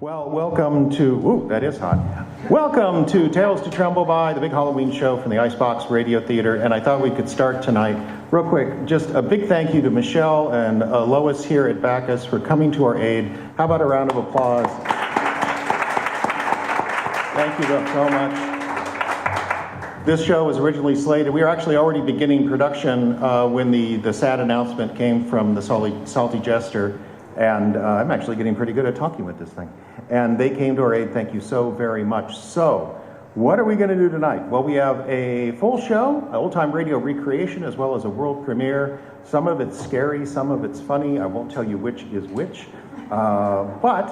Well, welcome to, ooh, that is hot. Welcome to Tales to Tremble By, the big Halloween show from the Icebox Radio Theater, and I thought we could start tonight. Real quick, just a big thank you to Michelle and Lois here at Bacchus for coming to our aid. How about a round of applause? Thank you so much. This show was originally slated, we were actually already beginning production when the sad announcement came from the Salty Jester, and I'm actually getting pretty good at talking with this thing. And they came to our aid, thank you so very much. So, what are we going to do tonight? Well, we have a full show, an old-time radio recreation, as well as a world premiere. Some of it's scary, some of it's funny. I won't tell you which is which. But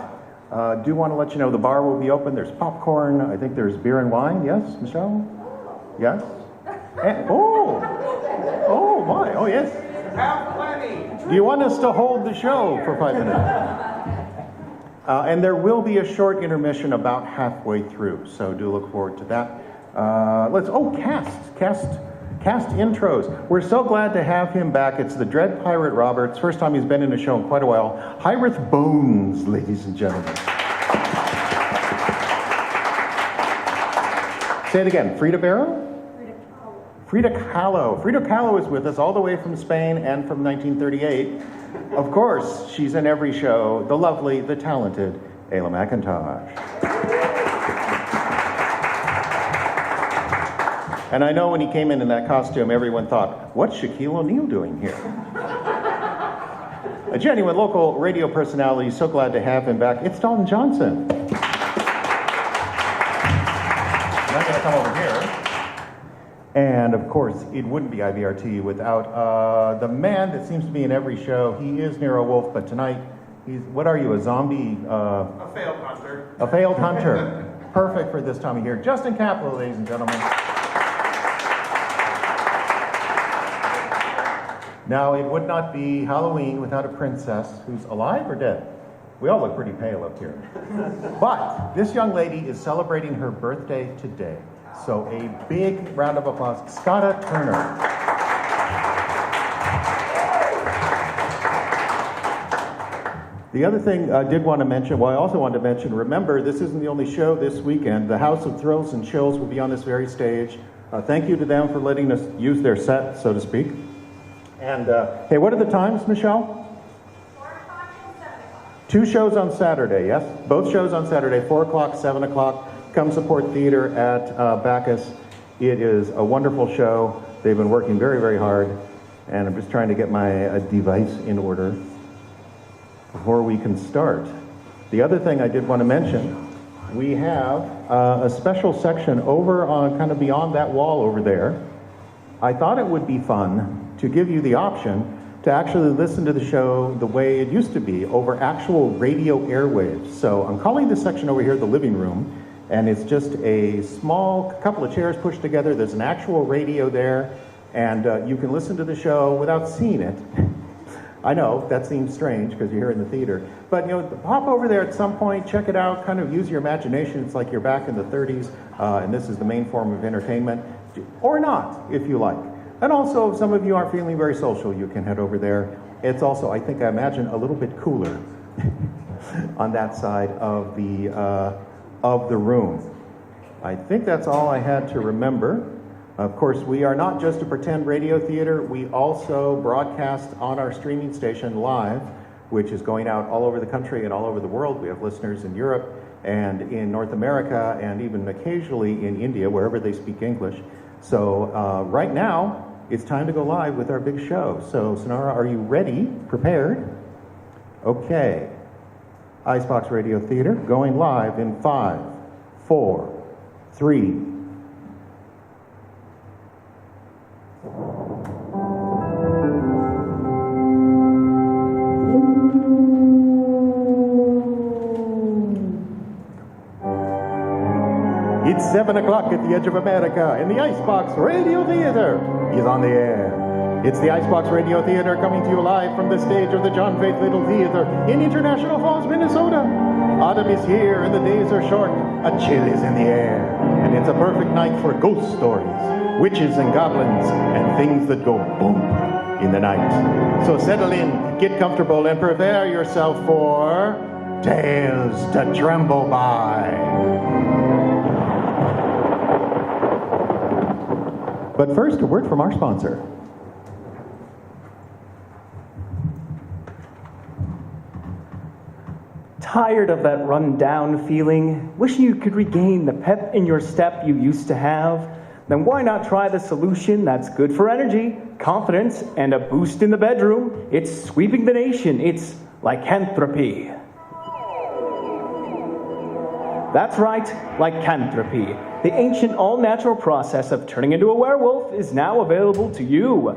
do want to let you know the bar will be open. There's popcorn. I think there's beer and wine. Yes, Michelle? Yes? And, oh my. Oh, yes. Have plenty. Do you want us to hold the show for 5 minutes? And there will be a short intermission about halfway through, so do look forward to that. Cast intros. We're so glad to have him back. It's the Dread Pirate Roberts. First time he's been in a show in quite a while. Hyrith Bones, ladies and gentlemen. Say it again. Frida Barrow? Frida Kahlo. Frida Kahlo is with us all the way from Spain and from 1938. Of course, she's in every show. The lovely, the talented Ayla McIntosh. And I know when he came in that costume, everyone thought, what's Shaquille O'Neal doing here? A genuine local radio personality, so glad to have him back. It's Dalton Johnson. I'm not going to come over here. And of course, it wouldn't be IVRT without the man that seems to be in every show. He is Nero Wolf, but tonight, what are you, a zombie? A failed hunter. A failed hunter. Perfect for this time of year. Justin Caplow, ladies and gentlemen. Now, it would not be Halloween without a princess who's alive or dead. We all look pretty pale up here. But this young lady is celebrating her birthday today. So a big round of applause. Scotta Turner. The other thing I did want to mention, I also wanted to mention, remember, this isn't the only show this weekend. The House of Thrills and Chills will be on this very stage. Thank you to them for letting us use their set, so to speak. And, hey, what are the times, Michelle? 4 o'clock and 7 o'clock. 2 shows on Saturday, yes? Both shows on Saturday, 4 o'clock, 7 o'clock. Come support theater at Bacchus. It is a wonderful show. They've been working very, very hard. And I'm just trying to get my device in order before we can start. The other thing I did want to mention, we have a special section over on kind of beyond that wall over there. I thought it would be fun to give you the option to actually listen to the show the way it used to be over actual radio airwaves. So I'm calling this section over here the living room. And it's just a small couple of chairs pushed together. There's an actual radio there, and you can listen to the show without seeing it. I know, that seems strange because you're here in the theater. But, you know, pop over there at some point, check it out, kind of use your imagination. It's like you're back in the 30s, and this is the main form of entertainment. Or not, if you like. And also, if some of you aren't feeling very social, you can head over there. It's also, I think, I imagine, a little bit cooler on that side of the room. I think that's all I had to remember. Of course, we are not just a pretend radio theater. We also broadcast on our streaming station live, which is going out all over the country and all over the world. We have listeners in Europe and in North America and even occasionally in India, wherever they speak English. So right now, it's time to go live with our big show. So Sonora, are you ready? Prepared? Okay. Icebox Radio Theater, going live in 5, 4, 3. It's 7 o'clock at the edge of America, and the Icebox Radio Theater is on the air. It's the Icebox Radio Theater coming to you live from the stage of the John Faith Little Theater in International Falls, Minnesota. Autumn is here and the days are short. A chill is in the air, and it's a perfect night for ghost stories, witches and goblins, and things that go boom in the night. So settle in, get comfortable, and prepare yourself for tales to tremble by. But first, a word from our sponsor. Tired of that run-down feeling? Wishing you could regain the pep in your step you used to have? Then why not try the solution that's good for energy, confidence, and a boost in the bedroom? It's sweeping the nation. It's lycanthropy. That's right, lycanthropy. The ancient all-natural process of turning into a werewolf is now available to you.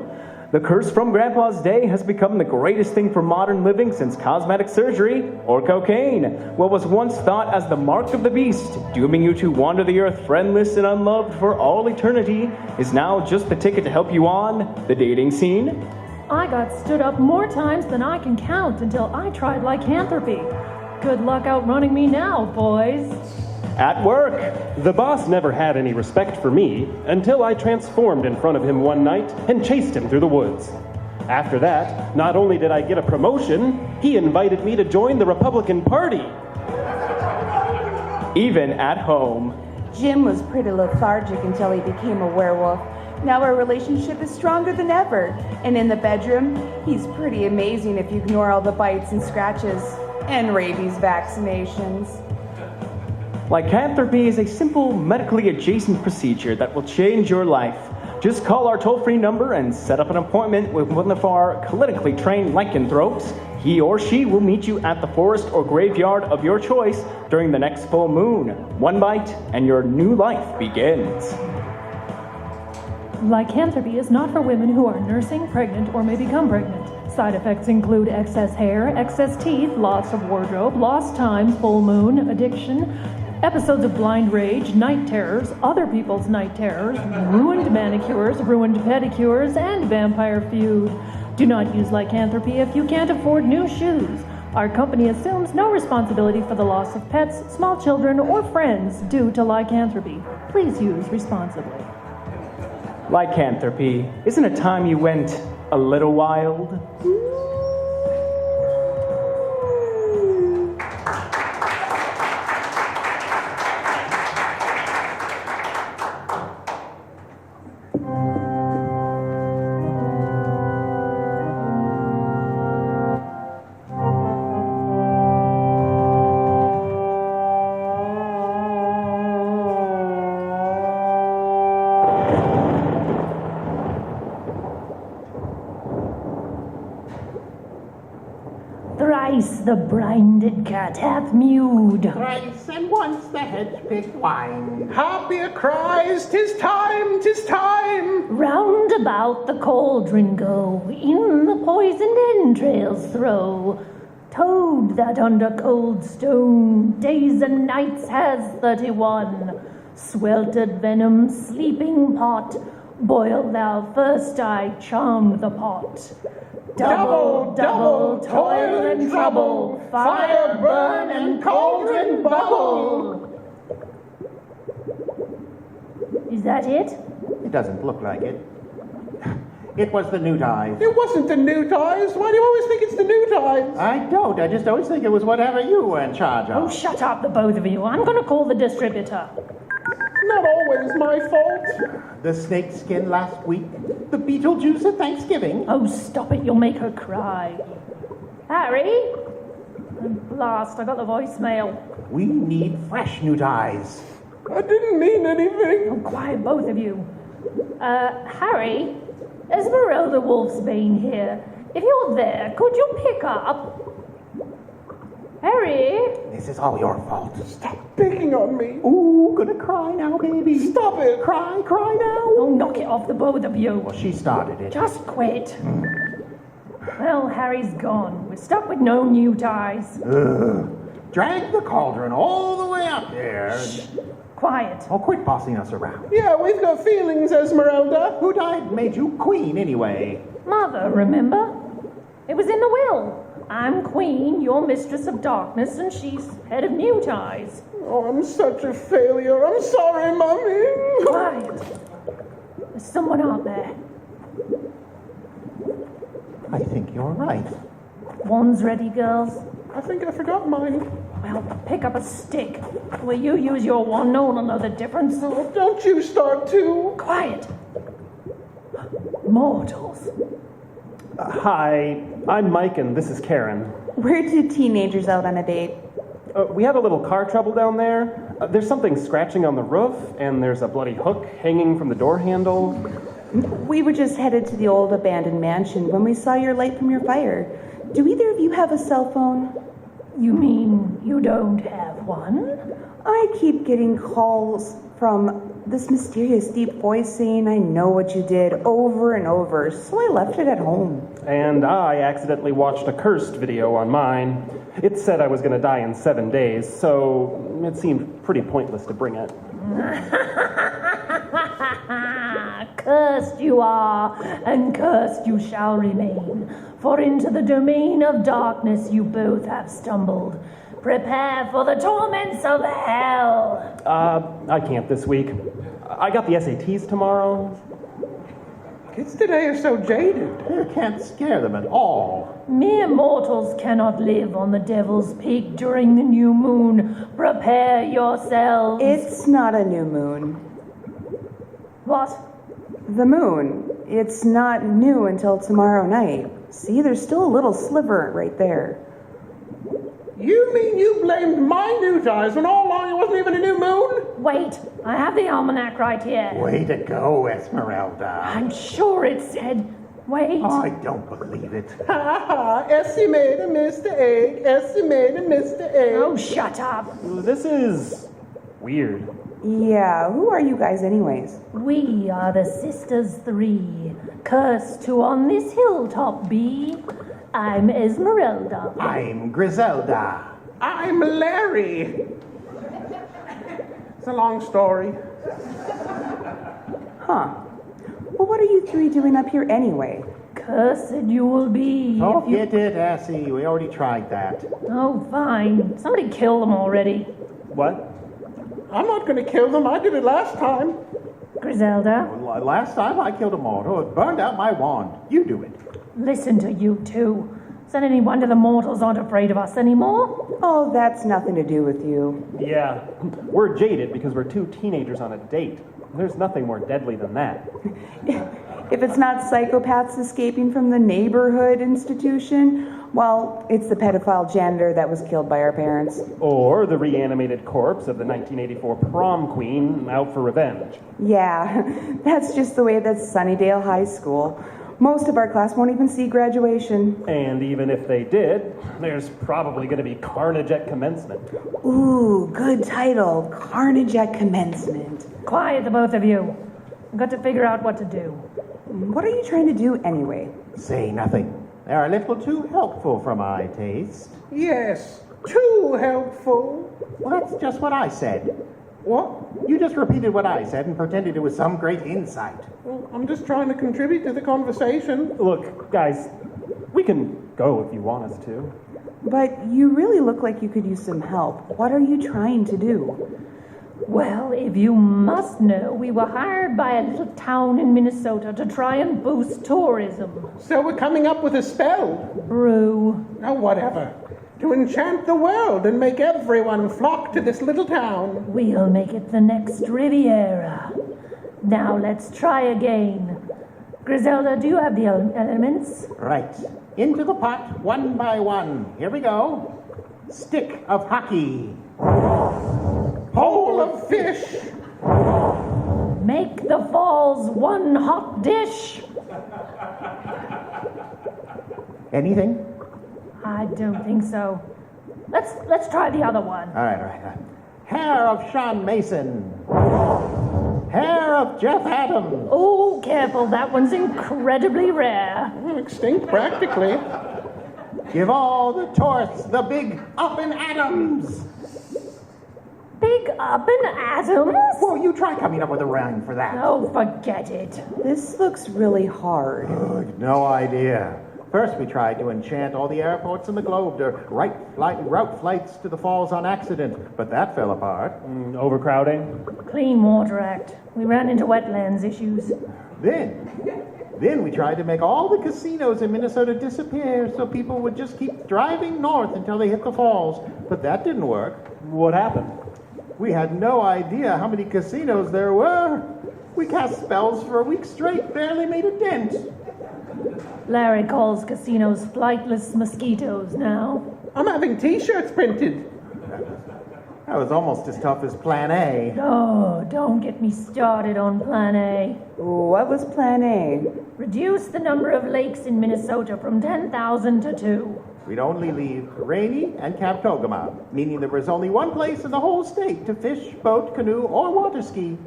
The curse from Grandpa's day has become the greatest thing for modern living since cosmetic surgery or cocaine. What was once thought as the mark of the beast, dooming you to wander the earth friendless and unloved for all eternity, is now just the ticket to help you on the dating scene. I got stood up more times than I can count until I tried lycanthropy. Good luck outrunning me now, boys. At work. The boss never had any respect for me until I transformed in front of him one night and chased him through the woods. After that, not only did I get a promotion, he invited me to join the Republican Party. Even at home. Jim was pretty lethargic until he became a werewolf. Now our relationship is stronger than ever. And in the bedroom, he's pretty amazing if you ignore all the bites and scratches and rabies vaccinations. Lycanthropy is a simple, medically adjacent procedure that will change your life. Just call our toll-free number and set up an appointment with one of our clinically trained lycanthropes. He or she will meet you at the forest or graveyard of your choice during the next full moon. One bite, and your new life begins. Lycanthropy is not for women who are nursing, pregnant, or may become pregnant. Side effects include excess hair, excess teeth, loss of wardrobe, lost time, full moon, addiction, episodes of blind rage, night terrors, other people's night terrors, ruined manicures, ruined pedicures, and vampire feud. Do not use lycanthropy if you can't afford new shoes. Our company assumes no responsibility for the loss of pets, small children, or friends due to lycanthropy. Please use responsibly. Lycanthropy. Isn't it time you went a little wild? Thrice the blinded cat hath mewed. Thrice and once the hedge pig whined. Happier cries, 'tis time, 'tis time. Round about the cauldron go, in the poisoned entrails throw. Toad that under cold stone days and nights has 31. Sweltered venom, sleeping pot, boil thou first, I charm the pot. Double, double, toil and trouble, fire burn and cauldron bubble. Is that it? It doesn't look like it. It was the new ties. It wasn't the new ties. Why do you always think it's the new ties? I don't. I just always think it was whatever you were in charge Oh, of. shut up, the both of you. I'm gonna call the distributor. Not always my fault. The snake skin last week. The Beetlejuice at Thanksgiving. Oh, stop it, you'll make her cry. Harry? Blast, I got the voicemail. We need fresh new ties. I didn't mean anything. Oh, quiet, both of you. Harry? Esmeralda Wolfsbane here. If you're there, could you pick up? Harry? This is all your fault. Stop picking on me. Ooh, gonna cry now, baby. Stop it. Cry, cry now. Oh, knock it off, the both of you. Well, she started it. Just quit. Well, Harry's gone. We're stuck with no new ties. Drag the cauldron all the way up there. Quiet. Oh, quit bossing us around. Yeah, we've got feelings, Esmeralda. Who died made you queen anyway? Mother, remember? It was in the will. I'm queen, you're mistress of darkness, and she's head of new ties. Oh, I'm such a failure. I'm sorry, Mommy. Quiet. There's someone out there. I think you're right. Wands ready, girls? I think I forgot mine. Well, pick up a stick. Will you use your one? No one will know the difference. Oh, don't you start too. Quiet. Mortals. Hi, I'm Mike and this is Karen. We're two teenagers out on a date. We had a little car trouble down there. There's something scratching on the roof, and there's a bloody hook hanging from the door handle. We were just headed to the old abandoned mansion when we saw your light from your fire. Do either of you have a cell phone? You mean you don't have one? I keep getting calls from this mysterious deep voice saying I know what you did over and over, so I left it at home. And I accidentally watched a cursed video on mine. It said I was going to die in 7 days, so it seemed pretty pointless to bring it. Cursed you are, and cursed you shall remain. For into the domain of darkness you both have stumbled. Prepare for the torments of hell. I can't this week. I got the SATs tomorrow. Kids today are so jaded. You can't scare them at all. Mere mortals cannot live on the Devil's Peak during the new moon. Prepare yourselves. It's not a new moon. What? The moon. It's not new until tomorrow night. See, there's still a little sliver right there. You mean you blamed my new eyes when all along it wasn't even a new moon? Wait, I have the almanac right here. Way to go, Esmeralda. I'm sure it said. Wait. I don't believe it. Ha ha, Essie made a mistake. Essie made a mistake. Oh, shut up. This is weird. Yeah, who are you guys anyways? We are the Sisters Three, cursed to on this hilltop be. I'm Esmeralda. I'm Griselda. I'm Larry. It's a long story. Huh. Well, what are you three doing up here anyway? Cursed you will be. Oh, if you... get it, Essie. We already tried that. Oh, fine. Somebody kill them already. What? I'm not going to kill them. I did it last time. Griselda, Last time I killed a mortal, it burned out my wand. You do it. listen to you two. Is that any wonder the mortals aren't afraid of us anymore? Oh, that's nothing to do with you. Yeah, we're jaded because we're two teenagers on a date. There's nothing more deadly than that. If it's not psychopaths escaping from the neighborhood institution, well, it's the pedophile janitor that was killed by our parents. Or the reanimated corpse of the 1984 prom queen out for revenge. Yeah, that's just the way that's Sunnydale High School. Most of our class won't even see graduation. And even if they did, there's probably going to be carnage at commencement. Ooh, good title. Carnage at Commencement. Quiet, the both of you. I've got to figure out what to do. What are you trying to do anyway? Say nothing. They're a little too helpful for my taste. Yes, too helpful. Well, that's just what I said. What? You just repeated what I said and pretended it was some great insight. Well, I'm just trying to contribute to the conversation. Look, guys, we can go if you want us to. But you really look like you could use some help. What are you trying to do? Well, if you must know, we were hired by a little town in Minnesota to try and boost tourism. So we're coming up with a spell. Brew. Now, whatever. To enchant the world and make everyone flock to this little town. We'll make it the next Riviera. Now let's try again. Griselda, do you have the elements? Right. Into the pot, one by one. Here we go. Stick of hockey. Hole of fish. Make the falls one hot dish. Anything? I don't think so. Let's try the other one. All right. Hair of Sean Mason. Hair of Jeff Adams. Oh, careful, that one's incredibly rare. Extinct practically. Give all the tourists the big up and Adams. Big up and atoms? Well, you try coming up with a rhyme for that. Oh, forget it. This looks really hard. No idea. First, we tried to enchant all the airports in the globe to route flights to the falls on accident, but that fell apart. Overcrowding? Clean Water Act. We ran into wetlands issues. Then, Then we tried to make all the casinos in Minnesota disappear so people would just keep driving north until they hit the falls. But that didn't work. What happened? We had no idea how many casinos there were. We cast spells for a week straight, barely made a dent. Larry calls casinos flightless mosquitoes now. I'm having t-shirts printed. That was almost as tough as Plan A. Oh, don't get me started on Plan A. What was Plan A? Reduce the number of lakes in Minnesota from 10,000 to 2. We'd only leave Rainy and Captogama, meaning there was only one place in the whole state to fish, boat, canoe, or water ski.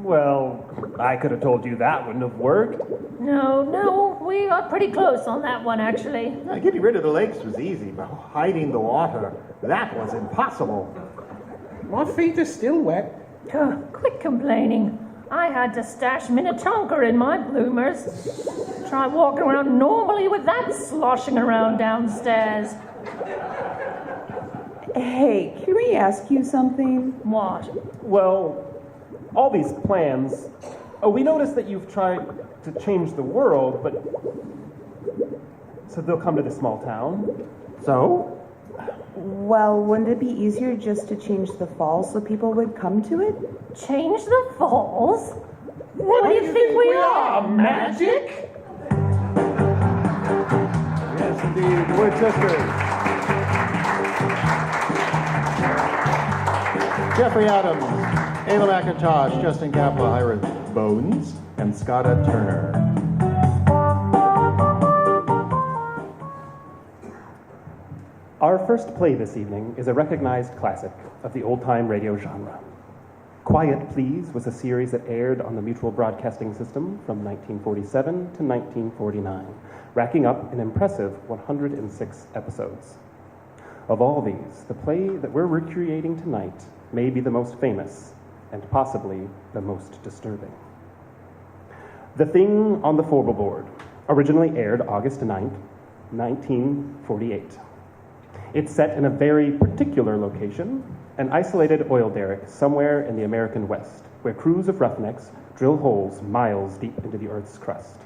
Well, I could have told you that wouldn't have worked. No, we got pretty close on that one, actually. Getting rid of the lakes was easy, but hiding the water, that was impossible. My feet are still wet. Quit complaining. I had to stash Minnetonka in my bloomers. Try walking around normally with that sloshing around downstairs. Hey, can we ask you something? What? Well, all these plans. Oh, we noticed that you've tried to change the world, but. So they'll come to this small town? So? Well, wouldn't it be easier just to change the falls so people would come to it? Change the falls? What do you think we are? Magic? Yes, indeed. Wood Sisters. Jeffrey Adams, Ayla McIntosh, Justin Kappa, Ira Bones, and Scotta Turner. Our first play this evening is a recognized classic of the old-time radio genre. Quiet Please was a series that aired on the Mutual Broadcasting System from 1947 to 1949, racking up an impressive 106 episodes. Of all these, the play that we're recreating tonight may be the most famous and possibly the most disturbing. The Thing on the Floorboard originally aired August 9th, 1948. It's set in a very particular location, an isolated oil derrick somewhere in the American West, where crews of roughnecks drill holes miles deep into the Earth's crust.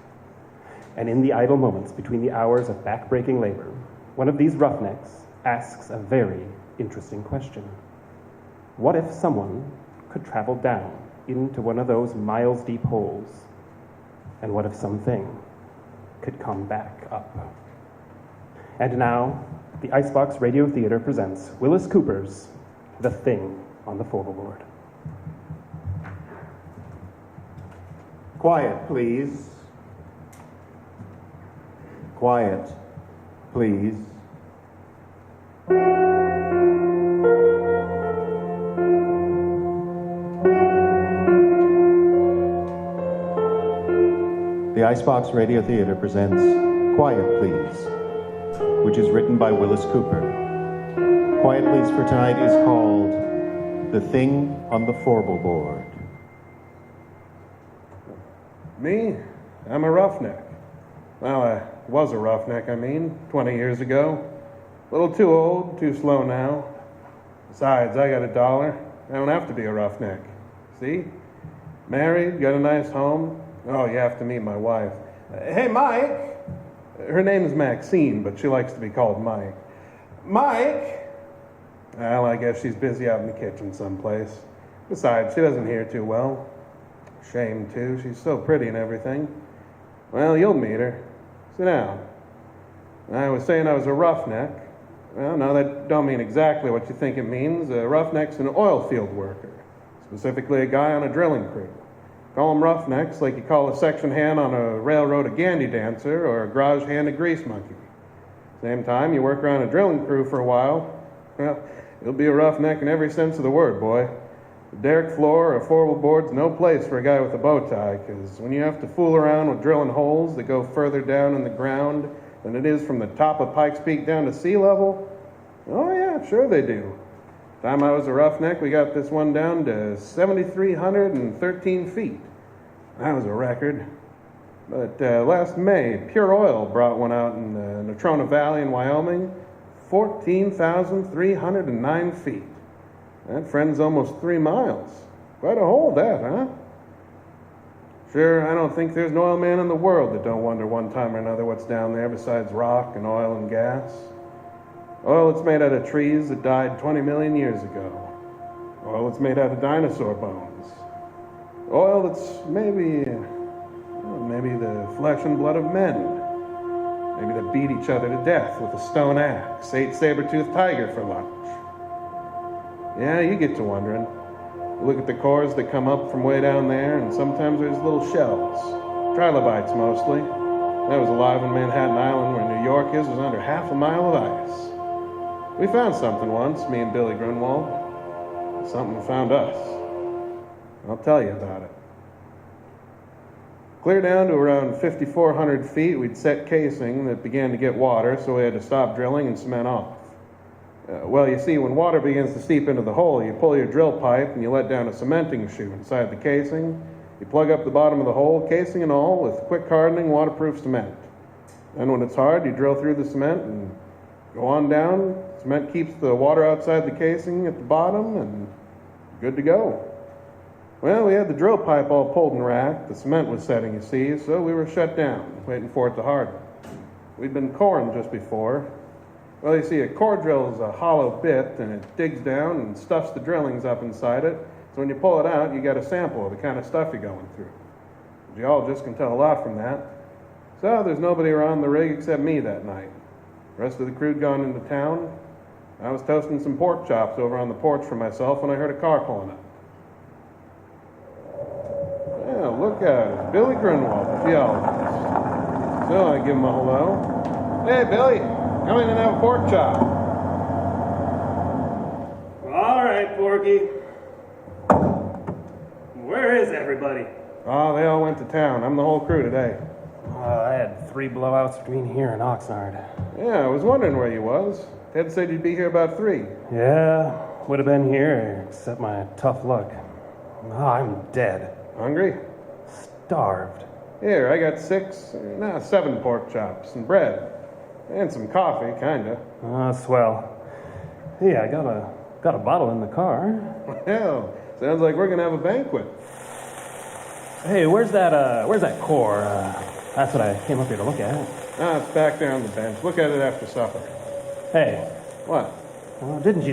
And in the idle moments between the hours of back-breaking labor, one of these roughnecks asks a very interesting question. What if someone could travel down into one of those miles-deep holes? And what if something could come back up? And now, the Icebox Radio Theater presents Willis Cooper's The Thing on the Floorboard. Quiet, please. Quiet, please. The Icebox Radio Theater presents Quiet, Please, which is written by Willis Cooper. Quiet Please for tonight is called The Thing on the Floorboard. Me? I'm a roughneck. Well, I was a roughneck, 20 years ago. A little too old, too slow now. Besides, I got $1. I don't have to be a roughneck. See? Married, got a nice home. Oh, you have to meet my wife. Hey, Mike! Her name's Maxine, but she likes to be called Mike. Mike! Well, I guess she's busy out in the kitchen someplace. Besides, she doesn't hear too well. Shame, too. She's so pretty and everything. Well, you'll meet her. Sit down. I was saying I was a roughneck. Well, no, that don't mean exactly what you think it means. A roughneck's an oil field worker, specifically a guy on a drilling crew. Call them roughnecks like you call a section hand on a railroad a gandy dancer or a garage hand a grease monkey. Same time, you work around a drilling crew for a while, well, you'll be a roughneck in every sense of the word, boy. The derrick floor or a floorboard's no place for a guy with a bow tie, because when you have to fool around with drilling holes that go further down in the ground than it is from the top of Pikes Peak down to sea level, oh yeah, sure they do. Time I was a roughneck, we got this one down to 7,313 feet. That was a record. But last May, Pure Oil brought one out in the Natrona Valley in Wyoming, 14,309 feet. That friend's almost 3 miles. Quite a hole, that, huh? Sure, I don't think there's an oil man in the world that don't wonder one time or another what's down there besides rock and oil and gas. Oil that's made out of trees that died 20 million years ago. Oil that's made out of dinosaur bones. Oil that's maybe the flesh and blood of men. Maybe they beat each other to death with a stone axe, ate saber-toothed tiger for lunch. Yeah, you get to wondering. You look at the cores that come up from way down there, and sometimes there's little shells. Trilobites mostly. That was alive on Manhattan Island where New York is, was under half a mile of ice. We found something once, me and Billy Grunwald. Something found us. I'll tell you about it. Clear down to around 5,400 feet, we'd set casing that began to get water, so we had to stop drilling and cement off. Well, you see, when water begins to seep into the hole, you pull your drill pipe and you let down a cementing shoe inside the casing. You plug up the bottom of the hole, casing and all, with quick hardening, waterproof cement. Then when it's hard, you drill through the cement and go on down. Cement keeps the water outside the casing at the bottom, and good to go. Well, we had the drill pipe all pulled and racked. The cement was setting, you see, so we were shut down, waiting for it to harden. We'd been coring just before. Well, you see, a core drill is a hollow bit, and it digs down and stuffs the drillings up inside it. So when you pull it out, you get a sample of the kind of stuff you're going through. The geologist can tell a lot from that. So there's nobody around the rig except me that night. The rest of the crew'd gone into town. I was toasting some pork chops over on the porch for myself when I heard a car pulling up. Yeah, look at it. Billy Grunwald, the geologist. So I give him a hello. Hey, Billy, come in and have a pork chop. All right, Porky. Where is everybody? Oh, they all went to town. I'm the whole crew today. I had 3 blowouts between here and Oxnard. Yeah, I was wondering where you was. Ted said you'd be here about 3. Yeah, would have been here, except my tough luck. I'm dead. Hungry? Starved. Here, I got 7 pork chops and bread. And some coffee, kinda. Swell. Yeah, I got a bottle in the car. Well, sounds like we're gonna have a banquet. Hey, where's that core? That's what I came up here to look at. It's back there on the bench. Look at it after supper. Hey. What? Didn't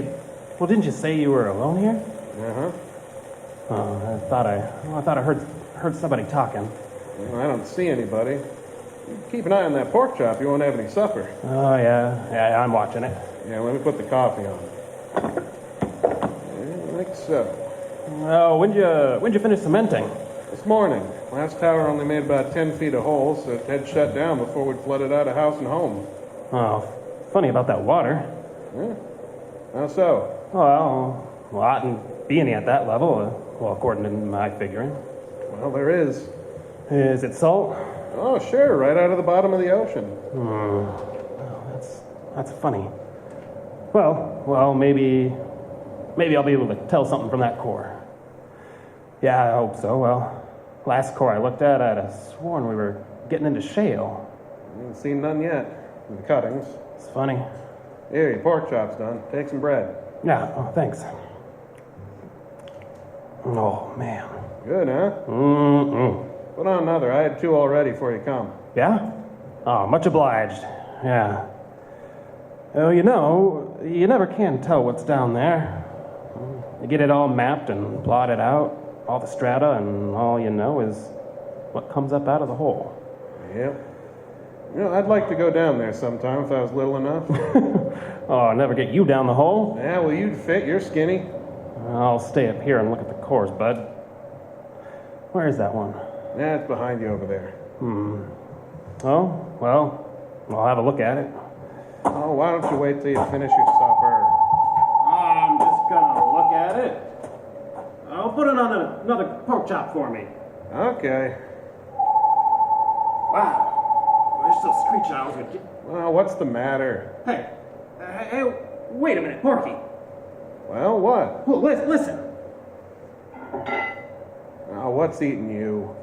you say you were alone here? Uh-huh. Oh, I thought I heard somebody talking. Well, I don't see anybody. Keep an eye on that pork chop. You won't have any supper. Oh, yeah, I'm watching it. Yeah, let me put the coffee on. Yeah, like so. Oh, when'd you finish cementing? This morning. Last tower only made about 10 feet of holes, so it had shut down before we'd flooded out of house and home. Oh, funny about that water. Yeah. How so? Well, I didn't be any at that level, according to my figuring. Well, there is. Is it salt? Oh, sure, right out of the bottom of the ocean. Oh, that's funny. Well, maybe I'll be able to tell something from that core. Yeah, I hope so. Well, last core I looked at, I'd have sworn we were getting into shale. I haven't seen none yet. The cuttings. It's funny. Here, your pork chop's done. Take some bread. Yeah, thanks. Oh, man. Good, huh? Put on another. I had 2 already before you come. Yeah? Oh, much obliged. Yeah. Oh, you never can tell what's down there. You get it all mapped and plotted out, all the strata, and all you know is what comes up out of the hole. Yep. I'd like to go down there sometime if I was little enough. Oh, never get you down the hole. Yeah, well, you'd fit. You're skinny. I'll stay up here and look at the cores, bud. Where is that one? Yeah, it's behind you over there. Oh, well, I'll have a look at it. Oh, why don't you wait till you finish your supper? I'm just gonna look at it. I'll put it on another pork chop for me. Okay. Wow. I wish those screech owls would get... Well, what's the matter? Hey, wait a minute, Porky. Well, what? Well, listen. Oh, what's eating you?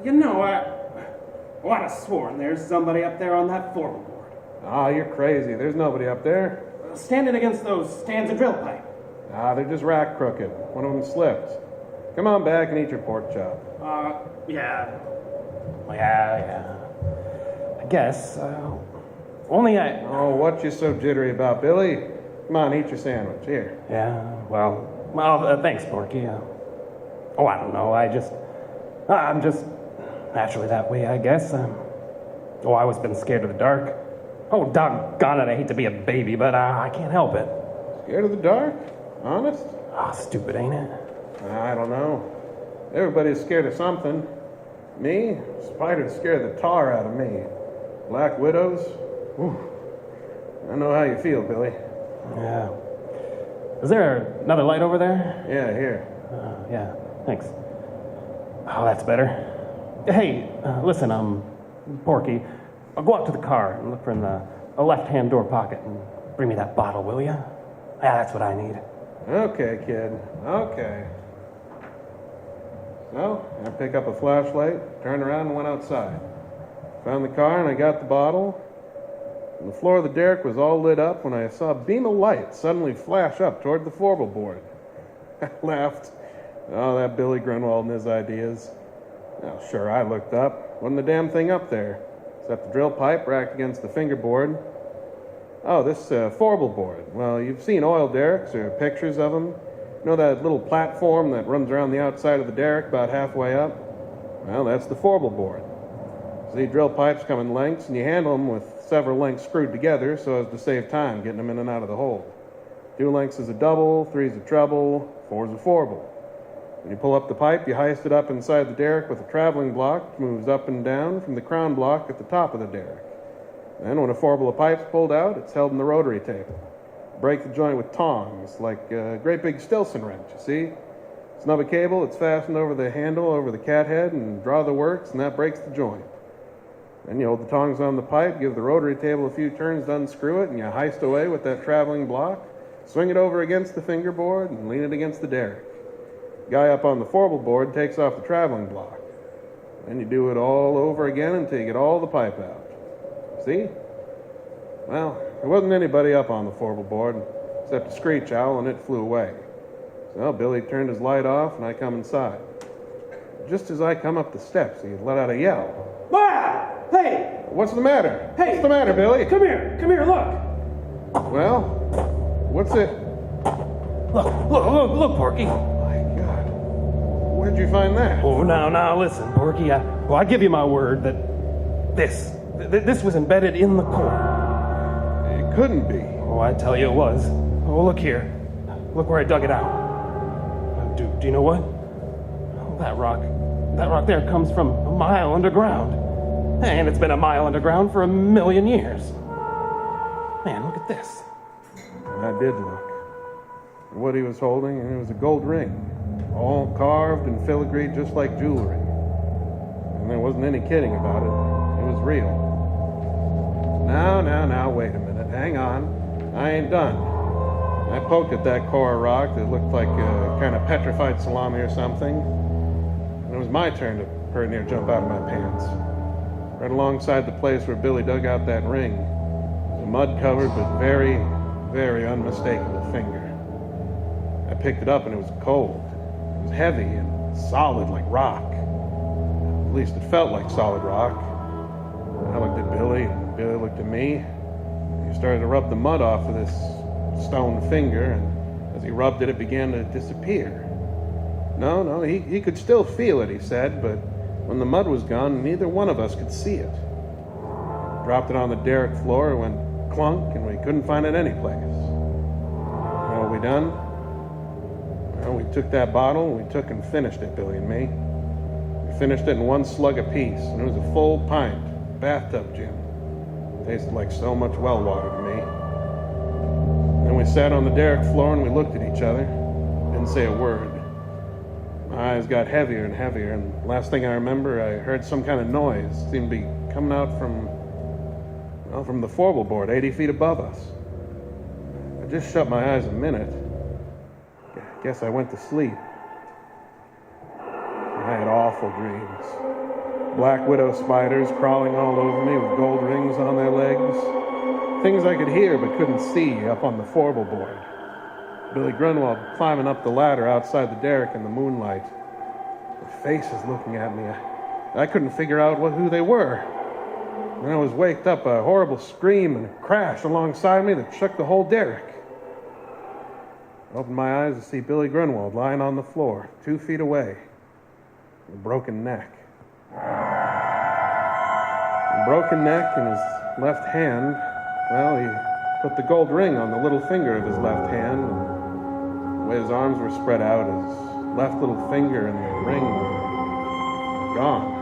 You know, I'd have sworn there's somebody up there on that floorboard. Ah, you're crazy. There's nobody up there. Standing against those stands of drill pipe. Ah, they're just rack crooked. One of them slipped. Come on back and eat your pork chop. Yeah. I guess. Only I. Oh, what you so jittery about, Billy? Come on, eat your sandwich. Here. Yeah, well, thanks, Porky. Oh, I don't know. I'm just naturally that way, I guess. I always been scared of the dark. Oh, doggone it, I hate to be a baby, but I can't help it. Scared of the dark? Honest? Stupid, ain't it? I don't know. Everybody's scared of something. Me? Spiders scare the tar out of me. Black widows? Whew. I know how you feel, Billy. Yeah. Is there another light over there? Yeah, here. Yeah, thanks. Oh, that's better. Hey, listen, Porky, I'll go out to the car and look for a left-hand door pocket and bring me that bottle, will you? Yeah, that's what I need. Okay, kid. Okay. So, I picked up a flashlight, turned around and went outside. Found the car and I got the bottle. And the floor of the derrick was all lit up when I saw a beam of light suddenly flash up toward the forward board. I laughed. Oh, that Billy Grunwald and his ideas. Well, sure, I looked up. Wasn't the damn thing up there, except the drill pipe racked against the fingerboard. Oh, this forward board. Well, you've seen oil derricks or pictures of them. You know that little platform that runs around the outside of the derrick about halfway up? Well, that's the forward board. See, drill pipes come in lengths, and you handle them with several lengths screwed together so as to save time getting them in and out of the hole. 2 lengths is a double, 3 is a treble, 4 is a forble. When you pull up the pipe, you heist it up inside the derrick with a traveling block, which moves up and down from the crown block at the top of the derrick. Then when a forble of pipe's pulled out, it's held in the rotary table. Break the joint with tongs, like a great big Stilson wrench, you see? Snub a cable, it's fastened over the handle, over the cat head, and draw the works, and that breaks the joint. Then you hold the tongs on the pipe, give the rotary table a few turns to unscrew it, and you heist away with that traveling block, swing it over against the fingerboard, and lean it against the derrick. The guy up on the forble board takes off the traveling block. Then you do it all over again until you get all the pipe out. See? Well, there wasn't anybody up on the forble board except a screech owl, and it flew away. So Billy turned his light off, and I come inside. Just as I come up the steps, he let out a yell. Ah! Hey! What's the matter? Hey! What's the matter, Billy? Come here, look! Well, what's it? Look, Porky. My God. Where'd you find that? Oh, now, listen, Porky. I give you my word that this was embedded in the core. It couldn't be. Oh, I tell you it was. Oh, look here. Look where I dug it out. Do you know what? Oh, that rock there comes from a mile underground. And it's been a mile underground for 1,000,000 years. Man, look at this. I did look. What he was holding, and it was a gold ring, all carved and filigreed just like jewelry. And there wasn't any kidding about it. It was real. Now, wait a minute. Hang on. I ain't done. I poked at that core of rock that looked like a kind of petrified salami or something. And it was my turn to pretty near jump out of my pants. Right alongside the place where Billy dug out that ring was a mud-covered but very, very unmistakable finger. I picked it up and it was cold. It was heavy and solid like rock. At least it felt like solid rock. I looked at Billy and Billy looked at me. He started to rub the mud off of this stone finger, and as he rubbed it, it began to disappear. No, he could still feel it, he said, but when the mud was gone, neither one of us could see it. Dropped it on the derrick floor, it went clunk, and we couldn't find it anyplace. What are we done? Well, we took that bottle, and we took and finished it, Billy and me. We finished it in one slug apiece, and it was a full pint, bathtub gin. Tasted like so much well water to me. Then we sat on the derrick floor and we looked at each other. Didn't say a word. My eyes got heavier and heavier, and last thing I remember, I heard some kind of noise. It seemed to be coming out from the forble board 80 feet above us. I just shut my eyes a minute. Guess I went to sleep. I had awful dreams. Black widow spiders crawling all over me with gold rings on their legs. Things I could hear but couldn't see up on the forble board. Billy Grunwald climbing up the ladder outside the derrick in the moonlight. Their faces looking at me. I couldn't figure out who they were. Then I was waked up by a horrible scream and a crash alongside me that shook the whole derrick. I opened my eyes to see Billy Grunwald lying on the floor, 2 feet away, with a broken neck. A broken neck in his left hand. Well, he put the gold ring on the little finger of his left hand, and the way his arms were spread out, his left little finger and the ring were gone.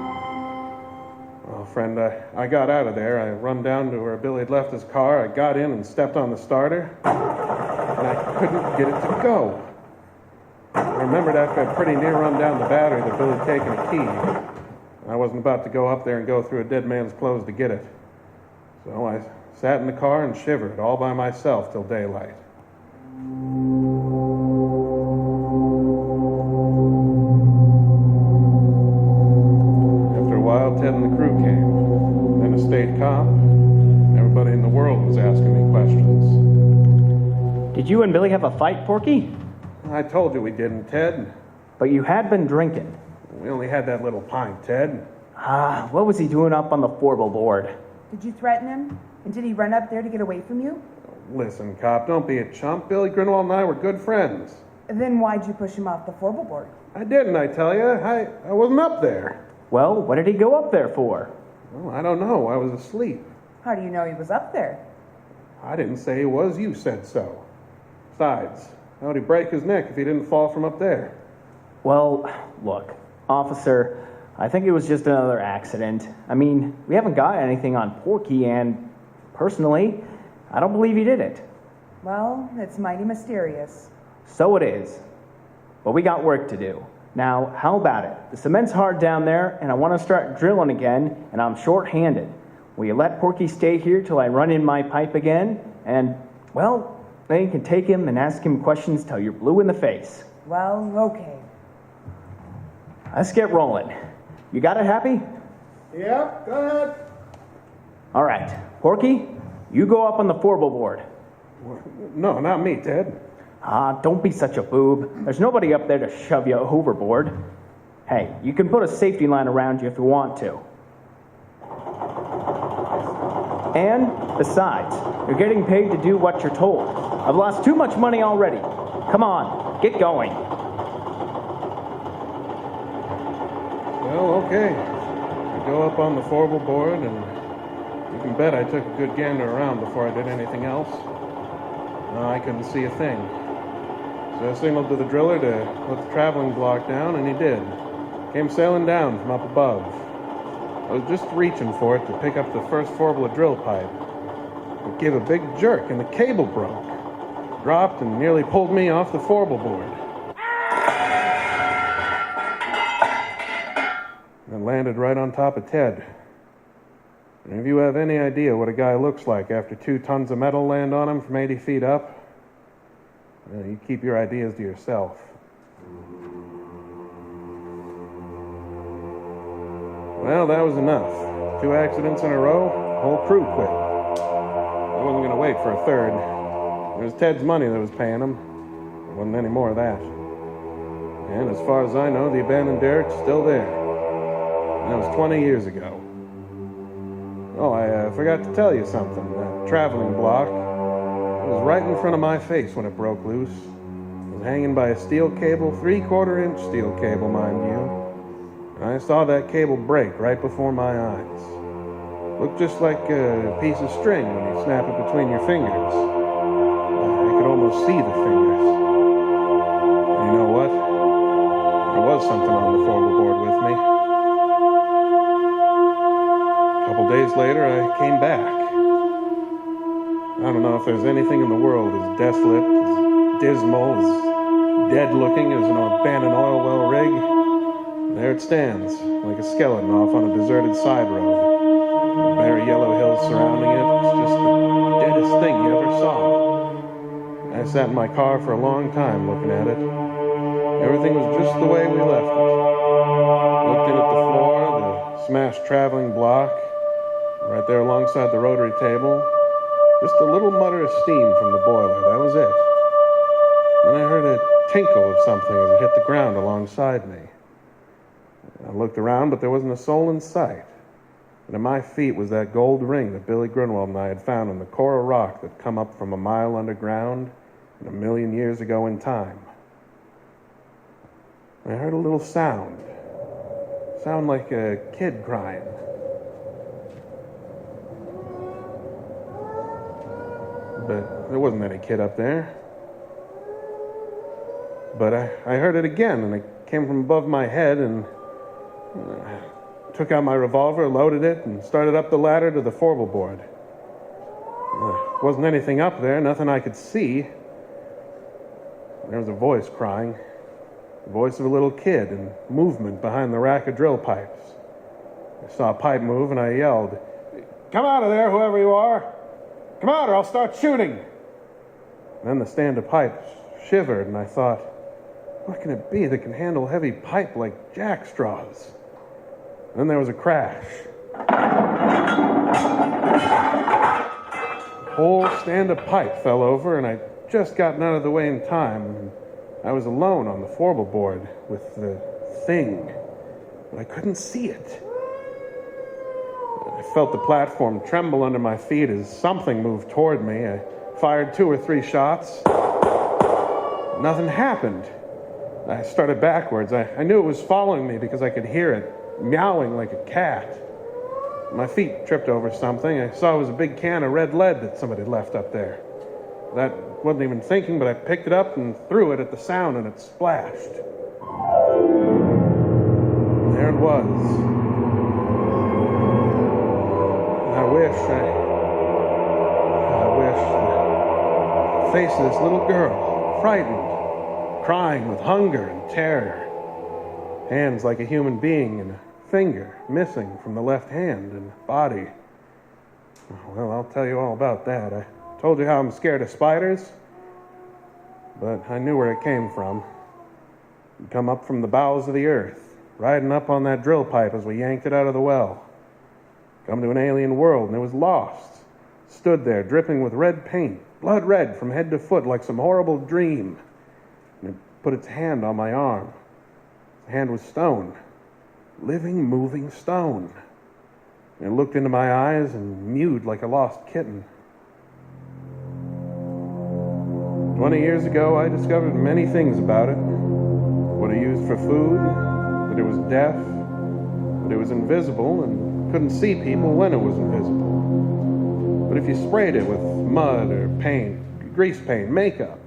Well, friend, I got out of there. I run down to where Billy had left his car. I got in and stepped on the starter, and I couldn't get it to go. I remembered after I pretty near run down the battery that Billy had taken a key. I wasn't about to go up there and go through a dead man's clothes to get it. So I sat in the car and shivered all by myself till daylight. After a while, Ted and the crew came. Then a state cop. Everybody in the world was asking me questions. Did you and Billy have a fight, Porky? I told you we didn't, Ted. But you had been drinking. We only had that little pint, Ted. What was he doing up on the Forble board? Did you threaten him? And did he run up there to get away from you? Listen, cop, don't be a chump. Billy Grunwald and I were good friends. Then why'd you push him off the Forble board? I didn't, I tell you. I wasn't up there. Well, what did he go up there for? Well, I don't know. I was asleep. How do you know he was up there? I didn't say he was. You said so. Besides, how would he break his neck if he didn't fall from up there? Well, look, officer, I think it was just another accident. I mean, we haven't got anything on Porky, and personally, I don't believe he did it. Well, it's mighty mysterious. So it is. But we got work to do. Now, how about it? The cement's hard down there, and I want to start drilling again, and I'm short-handed. Will you let Porky stay here till I run in my pipe again? And, well, then you can take him and ask him questions till you're blue in the face. Well, okay. Let's get rolling. You got it, Happy? Yep, go ahead. All right. Porky, you go up on the Forble board. No, not me, Ted. Don't be such a boob. There's nobody up there to shove you overboard. Hey, you can put a safety line around you if you want to. And, besides, you're getting paid to do what you're told. I've lost too much money already. Come on, get going. Well, okay. I go up on the Forble board, and you can bet I took a good gander around before I did anything else. No, I couldn't see a thing. So I signaled to the driller to put the traveling block down, and he did. Came sailing down from up above. I was just reaching for it to pick up the first Forble drill pipe. It gave a big jerk, and the cable broke. Dropped and nearly pulled me off the Forble board. And landed right on top of Ted. And if you have any idea what a guy looks like after 2 tons of metal land on him from 80 feet up, you keep your ideas to yourself. Well, that was enough. 2 accidents in a row, whole crew quit. I wasn't going to wait for a third. It was Ted's money that was paying him. There wasn't any more of that. And as far as I know, the abandoned derrick's still there. And that was 20 years ago. Oh, I forgot to tell you something. That traveling block was right in front of my face when it broke loose. It was hanging by a steel cable, 3/4-inch steel cable, mind you. And I saw that cable break right before my eyes. Looked just like a piece of string when you snap it between your fingers. I could almost see the fingers. And you know what? There was something on the Forble board with me. A couple days later, I came back. I don't know if there's anything in the world as desolate, as dismal, as dead-looking as an abandoned oil well rig. There it stands, like a skeleton off on a deserted side road. The bare yellow hills surrounding it, it's just the deadest thing you ever saw. I sat in my car for a long time looking at it. Everything was just the way we left it. Looked in at the floor, the smashed traveling block, right there alongside the rotary table. Just a little mutter of steam from the boiler, that was it. Then I heard a tinkle of something as it hit the ground alongside me. I looked around, but there wasn't a soul in sight. And at my feet was that gold ring that Billy Grunwald and I had found in the coral rock that come up from a mile underground and 1,000,000 years ago in time. I heard a little sound like a kid crying. But there wasn't any kid up there. But I heard it again, and it came from above my head, and I took out my revolver, loaded it, and started up the ladder to the forward board. There wasn't anything up there, nothing I could see. There was a voice crying, the voice of a little kid, and movement behind the rack of drill pipes. I saw a pipe move, and I yelled, "Come out of there, whoever you are! Come out, or I'll start shooting!" And then the stand of pipes shivered, and I thought, what can it be that can handle heavy pipe like jack straws? Then there was a crash. The whole stand of pipe fell over, and I'd just gotten out of the way in time. I was alone on the forward board with the thing, but I couldn't see it. I felt the platform tremble under my feet as something moved toward me. I fired 2 or 3 shots. Nothing happened. I started backwards. I knew it was following me because I could hear it meowing like a cat. My feet tripped over something. I saw it was a big can of red lead that somebody had left up there. That wasn't even thinking, but I picked it up and threw it at the sound, and it splashed. And there it was. I wish the face of this little girl, frightened, crying with hunger and terror. Hands like a human being and a finger missing from the left hand and body. Well, I'll tell you all about that. I told you how I'm scared of spiders, but I knew where it came from. It'd come up from the bowels of the earth, riding up on that drill pipe as we yanked it out of the well. Come to an alien world, and it was lost. Stood there, dripping with red paint, blood red from head to foot like some horrible dream. And it put its hand on my arm. The hand was stone, living, moving stone. And it looked into my eyes and mewed like a lost kitten. 20 years ago, I discovered many things about it. What it used for food, that it was deaf, that it was invisible and couldn't see people when it was invisible. But if you sprayed it with mud or paint, grease paint, makeup,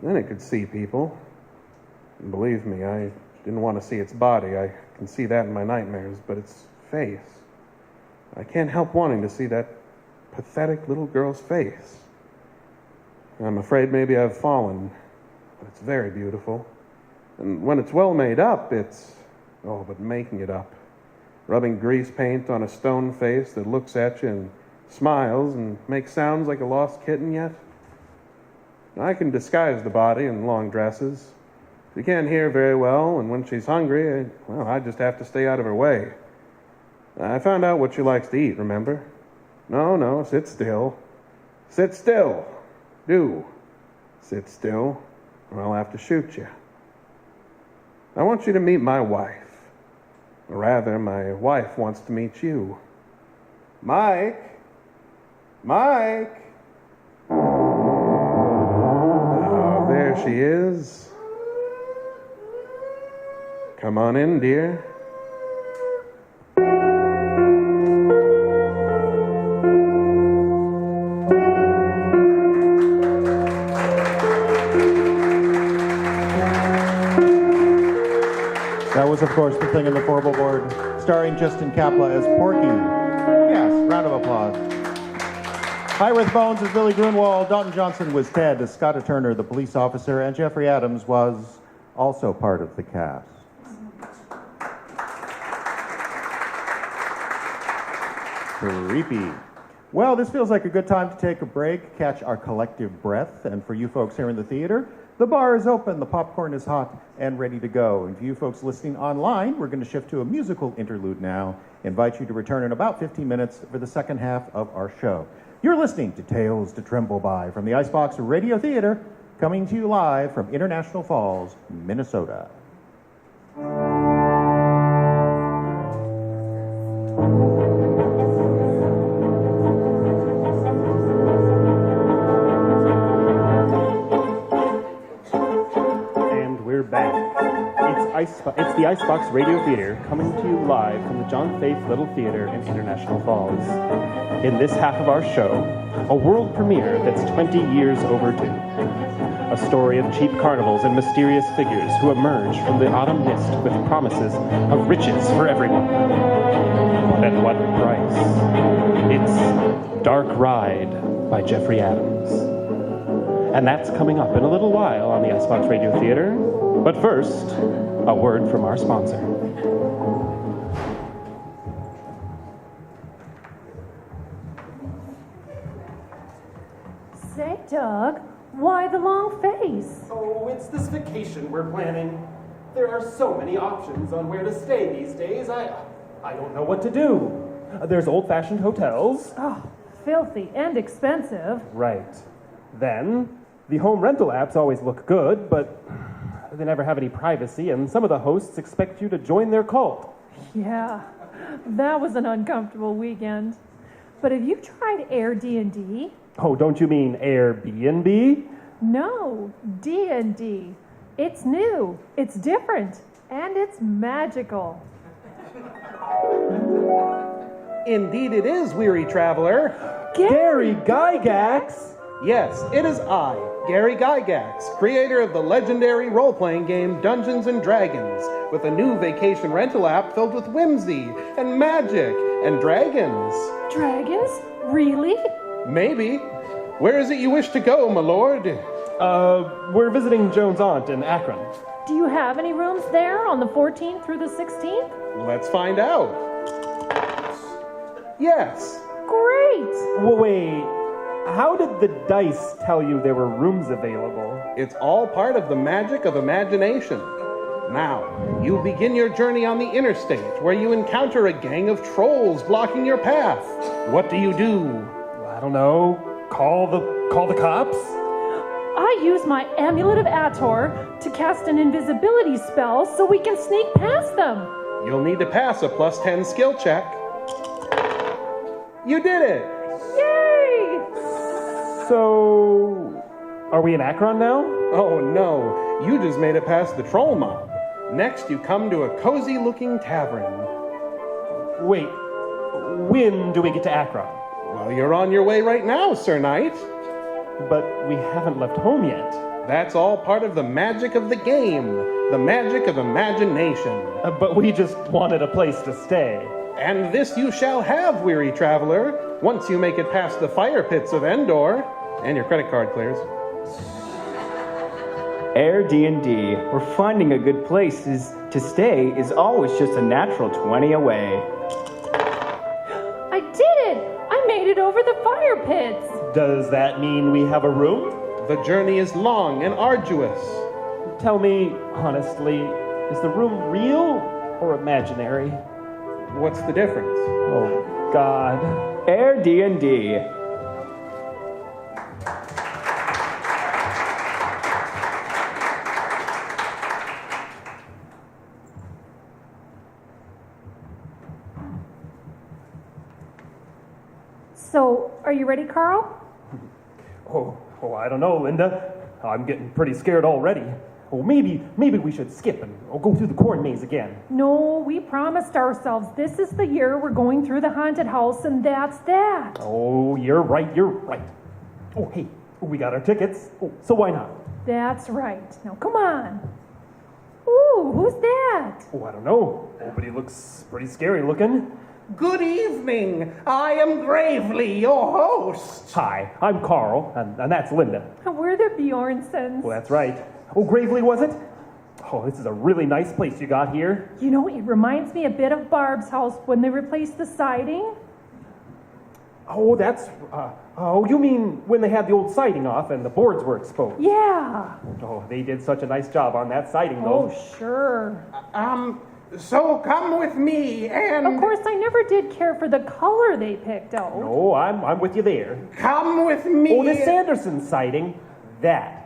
then it could see people. And believe me, I didn't want to see its body. I can see that in my nightmares, but its face. I can't help wanting to see that pathetic little girl's face. I'm afraid maybe I've fallen, but it's very beautiful. And when it's well made up, but making it up. Rubbing grease paint on a stone face that looks at you and smiles and makes sounds like a lost kitten yet. I can disguise the body in long dresses. She can't hear very well, and when she's hungry, I just have to stay out of her way. I found out what she likes to eat, remember? No, sit still. Sit still. Do. Sit still, or I'll have to shoot you. I want you to meet my wife. Or rather, my wife wants to meet you. Mike! Oh, there she is. Come on in, dear. That was, of course, The Thing in the Forward Board, starring Justin Kapla as Porky. Yes, round of applause. Highworth Bones as Billy Grunwald, Dalton Johnson was Ted, Scotta Turner, the police officer, and Jeffrey Adams was also part of the cast. Creepy. Well, this feels like a good time to take a break, catch our collective breath, and for you folks here in the theater, the bar is open, the popcorn is hot and ready to go. And for you folks listening online, we're going to shift to a musical interlude now. Invite you to return in about 15 minutes for the second half of our show. You're listening to Tales to Tremble By from the Icebox Radio Theater, coming to you live from International Falls, Minnesota. It's the Icebox Radio Theater coming to you live from the John Faith Little Theater in International Falls. In this half of our show, a world premiere that's 20 years overdue. A story of cheap carnivals and mysterious figures who emerge from the autumn mist with promises of riches for everyone. But at what price? It's Dark Ride by Jeffrey Adams. And that's coming up in a little while on the Icebox Radio Theater. But first, a word from our sponsor. Say, Doug, why the long face? Oh, it's this vacation we're planning. There are so many options on where to stay these days. I don't know what to do. There's old-fashioned hotels. Oh, filthy and expensive. Right. Then, the home rental apps always look good, but they never have any privacy, and some of the hosts expect you to join their cult. Yeah, that was an uncomfortable weekend. But have you tried Airbnb? Oh, don't you mean Airbnb? No, D&D. It's new, it's different, and it's magical. Indeed it is, weary traveler. Gary Gygax! Yes, it is I, Gary Gygax, creator of the legendary role-playing game Dungeons & Dragons, with a new vacation rental app filled with whimsy and magic and dragons. Dragons? Really? Maybe. Where is it you wish to go, my lord? We're visiting Joan's aunt in Akron. Do you have any rooms there on the 14th through the 16th? Let's find out. Yes. Great! Well, wait, how did the dice tell you there were rooms available? It's all part of the magic of imagination. Now, you begin your journey on the interstate, where you encounter a gang of trolls blocking your path. What do? I don't know. Call the cops? I use my Amulet of Ator to cast an invisibility spell so we can sneak past them. You'll need to pass a +10 skill check. You did it! Yay! So, are we in Akron now? Oh no, you just made it past the troll mob. Next, you come to a cozy-looking tavern. Wait, when do we get to Akron? Well, you're on your way right now, Sir Knight. But we haven't left home yet. That's all part of the magic of the game, the magic of imagination. But we just wanted a place to stay. And this you shall have, weary traveler, once you make it past the fire pits of Endor, and your credit card clears. Airbnb, where finding a good place to stay is always just a natural 20 away. I did it! I made it over the fire pits! Does that mean we have a room? The journey is long and arduous. Tell me, honestly, is the room real or imaginary? What's the difference? Oh, God. Airbnb. So, are you ready, Carl? Oh, I don't know, Linda. I'm getting pretty scared already. Oh, maybe we should skip and go through the corn maze again. No, we promised ourselves this is the year we're going through the haunted house, and that's that. Oh, you're right. Oh, hey, we got our tickets, so why not? That's right. Now, come on. Ooh, who's that? Oh, I don't know. But he looks pretty scary looking. Good evening. I am Gravely, your host. Hi, I'm Carl, and that's Linda. We're the Bjornsons. Well, that's right. Oh, Gravely, was it? Oh, this is a really nice place you got here. You know, it reminds me a bit of Barb's house when they replaced the siding. Oh, that's... you mean when they had the old siding off and the boards were exposed? Yeah. Oh, they did such a nice job on that siding, though. Oh, sure. So come with me and... Of course, I never did care for the color they picked out. No, I'm with you there. Come with me. Oh, this Sanderson siding, that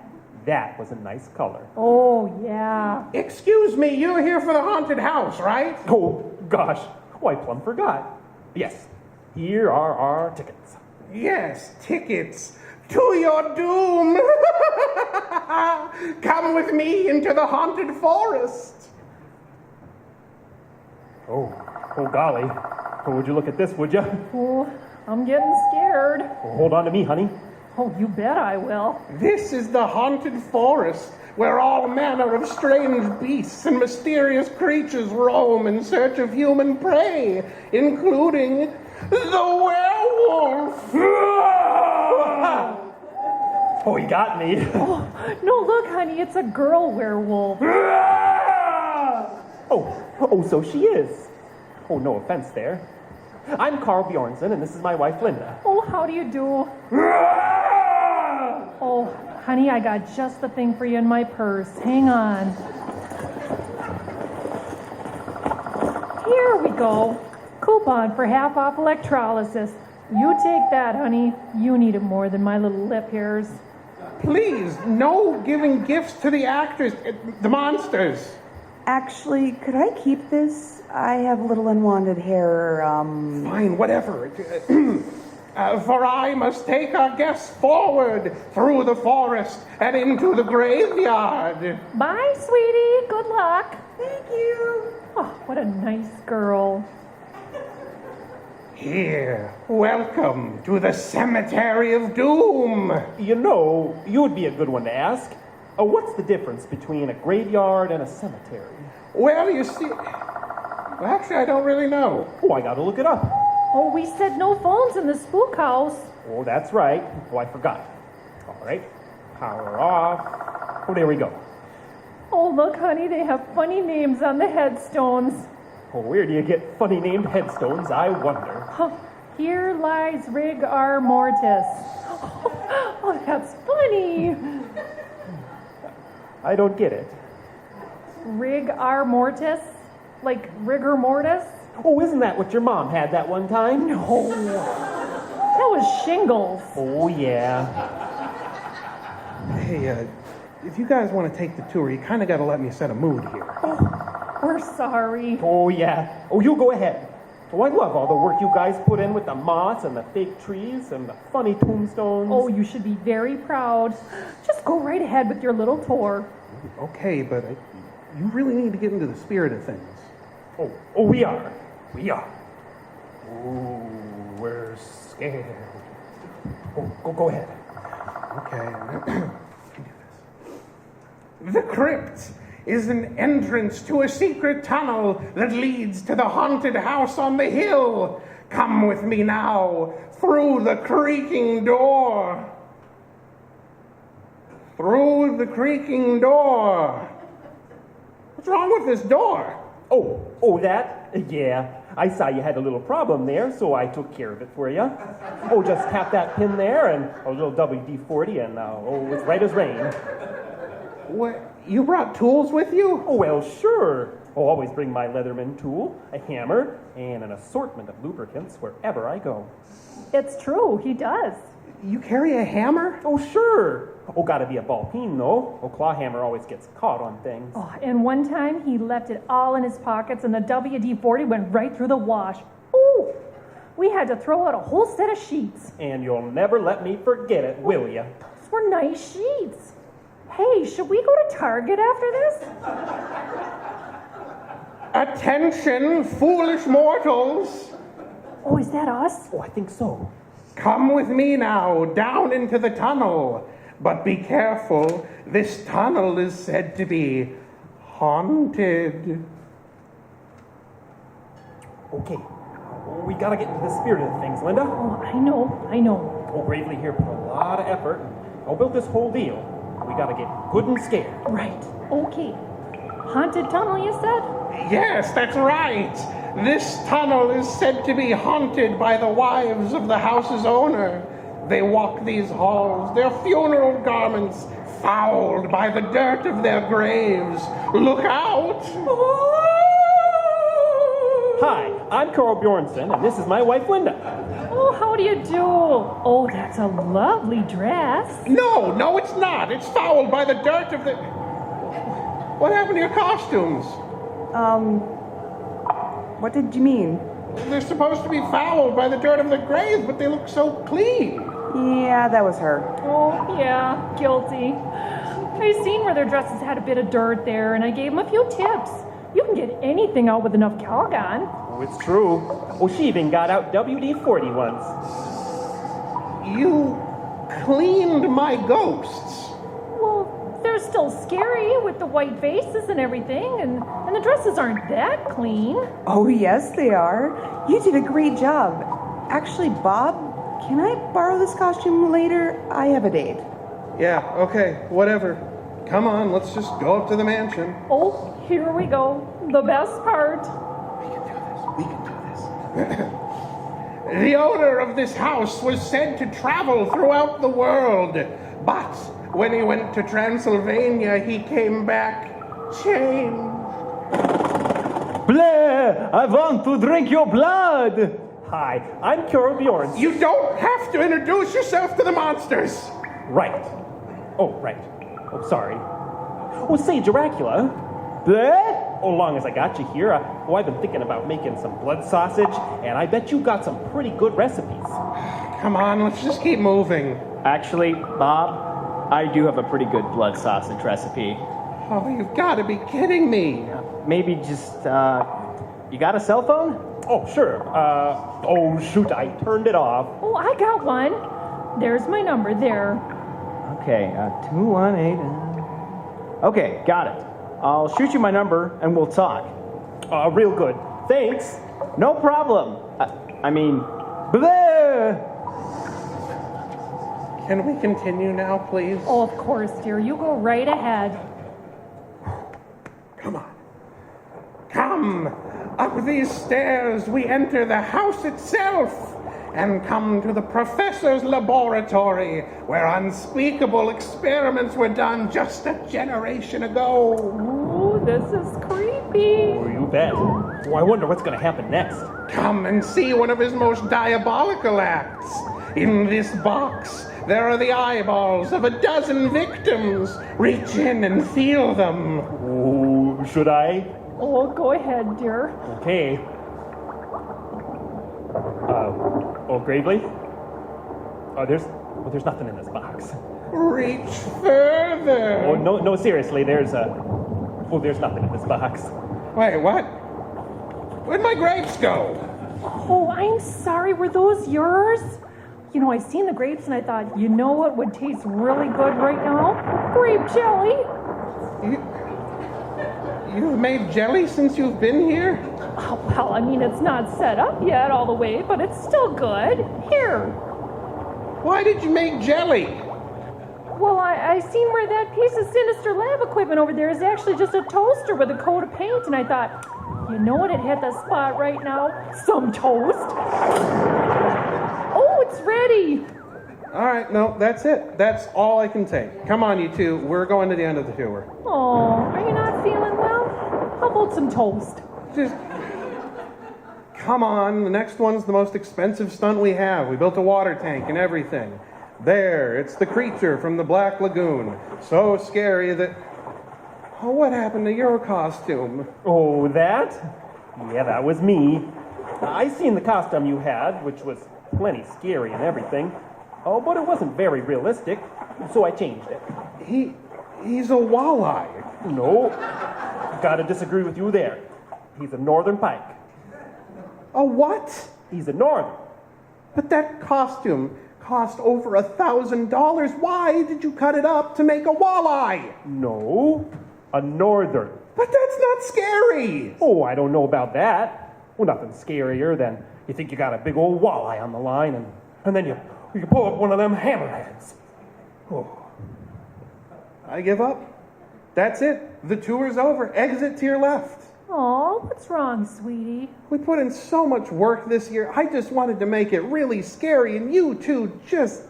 was a nice color. Oh, yeah. Excuse me, you're here for the haunted house, right? Oh, gosh. Oh, I plumb forgot. Yes, here are our tickets. Yes, tickets to your doom. Come with me into the haunted forest. Oh, golly. Oh, would you look at this, would you? Oh, I'm getting scared. Oh, hold on to me, honey. Oh, you bet I will. This is the haunted forest, where all manner of strange beasts and mysterious creatures roam in search of human prey, including the werewolf. Oh, he got me. No, look, honey, it's a girl werewolf. Oh, so she is. Oh, no offense there. I'm Carl Bjornson, and this is my wife, Linda. Oh, how do you do? Oh, honey, I got just the thing for you in my purse. Hang on. Here we go. Coupon for half off electrolysis. You take that, honey. You need it more than my little lip hairs. Please, no giving gifts to the actors, the monsters. Actually, could I keep this? I have a little unwanted hair, Fine, whatever. For I must take our guests forward through the forest and into the graveyard. Bye, sweetie. Good luck. Thank you. Oh, what a nice girl. Here, welcome to the Cemetery of Doom. You know, you would be a good one to ask. What's the difference between a graveyard and a cemetery? Well, you see... Well, actually, I don't really know. Oh, I gotta look it up. Oh, we said no phones in the spook house. Oh, that's right. Oh, I forgot. All right. Power off. Oh, there we go. Oh, look, honey, they have funny names on the headstones. Oh, where do you get funny named headstones, I wonder? Huh. Here lies Rig R. Mortis. Oh, that's funny. I don't get it. Rig R. Mortis? Like rigor mortis? Oh, isn't that what your mom had that one time? No. That was shingles. Oh, yeah. Hey, if you guys want to take the tour, you kind of got to let me set a mood here. Oh, we're sorry. Oh, yeah. Oh, you go ahead. Oh, I love all the work you guys put in with the moss and the fake trees and the funny tombstones. Oh, you should be very proud. Just go right ahead with your little tour. Okay, but you really need to get into the spirit of things. Oh, we are. We are. Oh, we're scared. Oh, go ahead. Okay. The crypt is an entrance to a secret tunnel that leads to the haunted house on the hill. Come with me now through the creaking door. Through the creaking door. What's wrong with this door? Oh, that? Yeah. I saw you had a little problem there, so I took care of it for you. Oh, just tap that pin there, and a little WD-40, and it's right as rain. What? You brought tools with you? Oh, well, sure. I'll always bring my Leatherman tool, a hammer, and an assortment of lubricants wherever I go. It's true, he does. You carry a hammer? Oh, sure. Oh, gotta be a ball peen, though. Oh, claw hammer always gets caught on things. Oh, and one time he left it all in his pockets and the WD-40 went right through the wash. Ooh! We had to throw out a whole set of sheets. And you'll never let me forget it, will ya? Those were nice sheets. Hey, should we go to Target after this? Attention, foolish mortals. Oh, is that us? Oh, I think so. Come with me now, down into the tunnel. But be careful, this tunnel is said to be haunted. Okay. We gotta get into the spirit of things, Linda. Oh, I know. Oh, Bravely here put a lot of effort. Built this whole deal. We gotta get good and scared. Right. Okay. Haunted tunnel, you said? Yes, that's right. This tunnel is said to be haunted by the wives of the house's owner. They walk these halls, their funeral garments fouled by the dirt of their graves. Look out! Hi, I'm Carl Bjornson, and this is my wife, Linda. Oh, how do you do? Oh, that's a lovely dress. No, it's not. It's fouled by the dirt of the... What happened to your costumes? What did you mean? They're supposed to be fouled by the dirt of the grave, but they look so clean. Yeah, that was her. Oh, yeah, guilty. I seen where their dresses had a bit of dirt there, and I gave them a few tips. You can get anything out with enough Calgon. Oh, it's true. Oh, she even got out WD-40 once. You cleaned my ghosts. Well, they're still scary with the white faces and everything, and the dresses aren't that clean. Oh, yes, they are. You did a great job. Actually, Bob, can I borrow this costume later? I have a date. Yeah, okay, whatever. Come on, let's just go up to the mansion. Oh, here we go. The best part. We can do this. The owner of this house was said to travel throughout the world, but when he went to Transylvania, he came back changed. Blair, I want to drink your blood. Hi, I'm Cure Bjorn. You don't have to introduce yourself to the monsters. Right. Oh, right. Oh, sorry. Oh, say, Dracula. Blair? Oh, long as I got you here, I've been thinking about making some blood sausage, and I bet you got some pretty good recipes. Come on, let's just keep moving. Actually, Bob, I do have a pretty good blood sausage recipe. Oh, you've got to be kidding me. Maybe just, you got a cell phone? Oh, sure. Oh, shoot, I turned it off. Oh, I got one. There's my number there. Okay, 218. Okay, got it. I'll shoot you my number and we'll talk. Real good. Thanks. No problem. I mean, bleh! Can we continue now, please? Oh, of course, dear. You go right ahead. Come on. Come. Up these stairs, we enter the house itself and come to the professor's laboratory where unspeakable experiments were done just a generation ago. Ooh, this is creepy. Oh, you bet. Oh, I wonder what's going to happen next. Come and see one of his most diabolical acts. In this box, there are the eyeballs of a dozen victims. Reach in and feel them. Oh, should I? Oh, go ahead, dear. Okay. Oh, Gravely? There's nothing in this box. Reach further. Oh, no, seriously, there's nothing in this box. Wait, what? Where'd my grapes go? Oh, I'm sorry. Were those yours? You know, I seen the grapes and I thought, you know what would taste really good right now? Grape jelly. You've made jelly since you've been here? Oh, well, I mean, it's not set up yet all the way, but it's still good. Here. Why did you make jelly? Well, I seen where that piece of sinister lab equipment over there is actually just a toaster with a coat of paint, and I thought, you know what? It hit the spot right now. Some toast. Oh, it's ready. All right, no, that's it. That's all I can take. Come on, you two. We're going to the end of the tour. Oh, are you not feeling well? How about some toast? Just come on. The next one's the most expensive stunt we have. We built a water tank and everything. There, it's the creature from the Black Lagoon. So scary that... Oh, what happened to your costume? Oh, that? Yeah, that was me. I seen the costume you had, which was plenty scary and everything. Oh, but it wasn't very realistic, so I changed it. He's a walleye. No, gotta disagree with you there. He's a northern pike. A what? He's a northern. But that costume cost over $1,000. Why did you cut it up to make a walleye? No, a northern. But that's not scary. Oh, I don't know about that. Well, nothing scarier than you think you got a big old walleye on the line, and then you pull up one of them hammerheads. Oh. I give up. That's it. The tour's over. Exit to your left. Oh, what's wrong, sweetie? We put in so much work this year. I just wanted to make it really scary, and you two just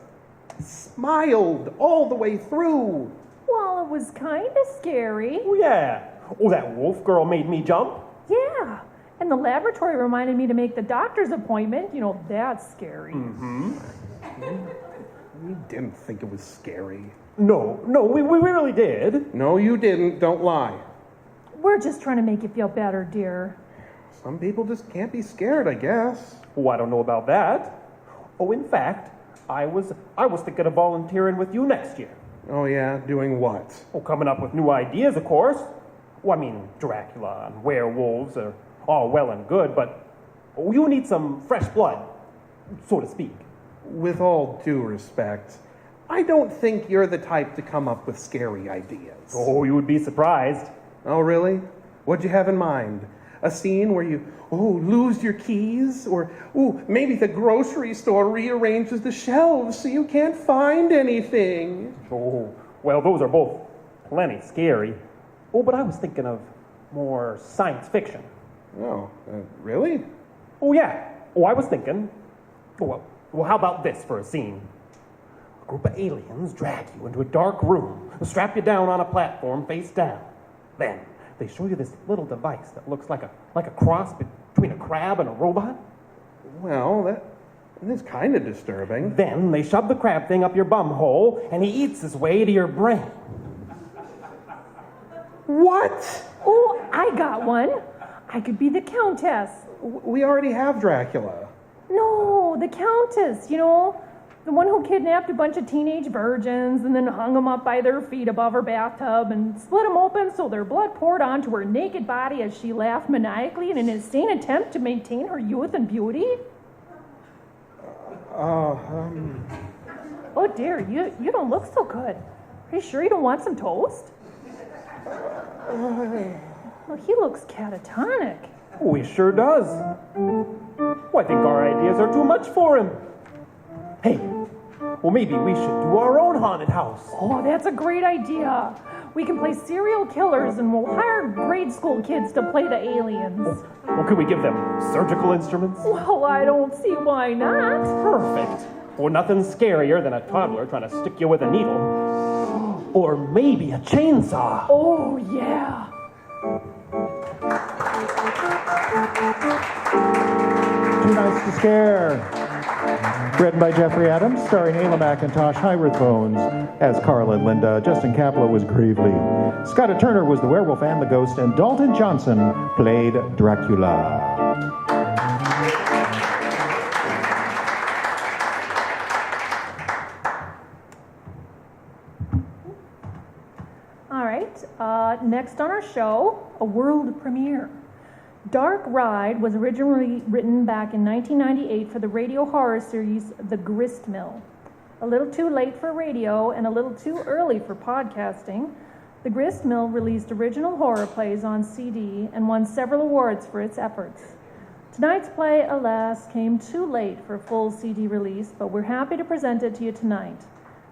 smiled all the way through. Well, it was kind of scary. Oh, yeah. Oh, that wolf girl made me jump. Yeah. And the laboratory reminded me to make the doctor's appointment. You know, that's scary. Mm-hmm. You didn't think it was scary. No, we really did. No, you didn't. Don't lie. We're just trying to make you feel better, dear. Some people just can't be scared, I guess. Oh, I don't know about that. Oh, in fact, I was thinking of volunteering with you next year. Oh, yeah? Doing what? Oh, coming up with new ideas, of course. Well, I mean, Dracula and werewolves are all well and good, but you need some fresh blood, so to speak. With all due respect, I don't think you're the type to come up with scary ideas. Oh, you would be surprised. Oh, really? What'd you have in mind? A scene where you, lose your keys? Or, maybe the grocery store rearranges the shelves so you can't find anything? Oh, well, those are both plenty scary. Oh, but I was thinking of more science fiction. Oh, really? Oh, yeah. Oh, I was thinking. Oh, well, how about this for a scene? A group of aliens drag you into a dark room, strap you down on a platform face down. Then they show you this little device that looks like a cross between a crab and a robot. Well, that is kind of disturbing. Then they shove the crab thing up your bum hole, and he eats his way to your brain. What? Oh, I got one. I could be the Countess. We already have Dracula. No, the Countess, the one who kidnapped a bunch of teenage virgins and then hung them up by their feet above her bathtub and split them open so their blood poured onto her naked body as she laughed maniacally in an insane attempt to maintain her youth and beauty. Oh dear, you don't look so good. Are you sure you don't want some toast? Well, he looks catatonic. Oh, he sure does. Well, I think our ideas are too much for him. Hey, well, maybe we should do our own haunted house. Oh, that's a great idea. We can play serial killers and we'll hire grade school kids to play the aliens. Well, could we give them surgical instruments? Well, I don't see why not. Perfect. Well, nothing's scarier than a toddler trying to stick you with a needle. Or maybe a chainsaw. Oh, yeah. Too Nice to Scare. Written by Jeffrey Adams, starring Ayla McIntosh, Highworth Bones as Carl and Linda, Justin Caplow was Gravely, Scotta Turner was the werewolf and the ghost, and Dalton Johnson played Dracula. All right, next on our show, a world premiere. Dark Ride was originally written back in 1998 for the radio horror series The Grist Mill. A little too late for radio and a little too early for podcasting, The Grist Mill released original horror plays on CD and won several awards for its efforts. Tonight's play, alas, came too late for full CD release, but we're happy to present it to you tonight.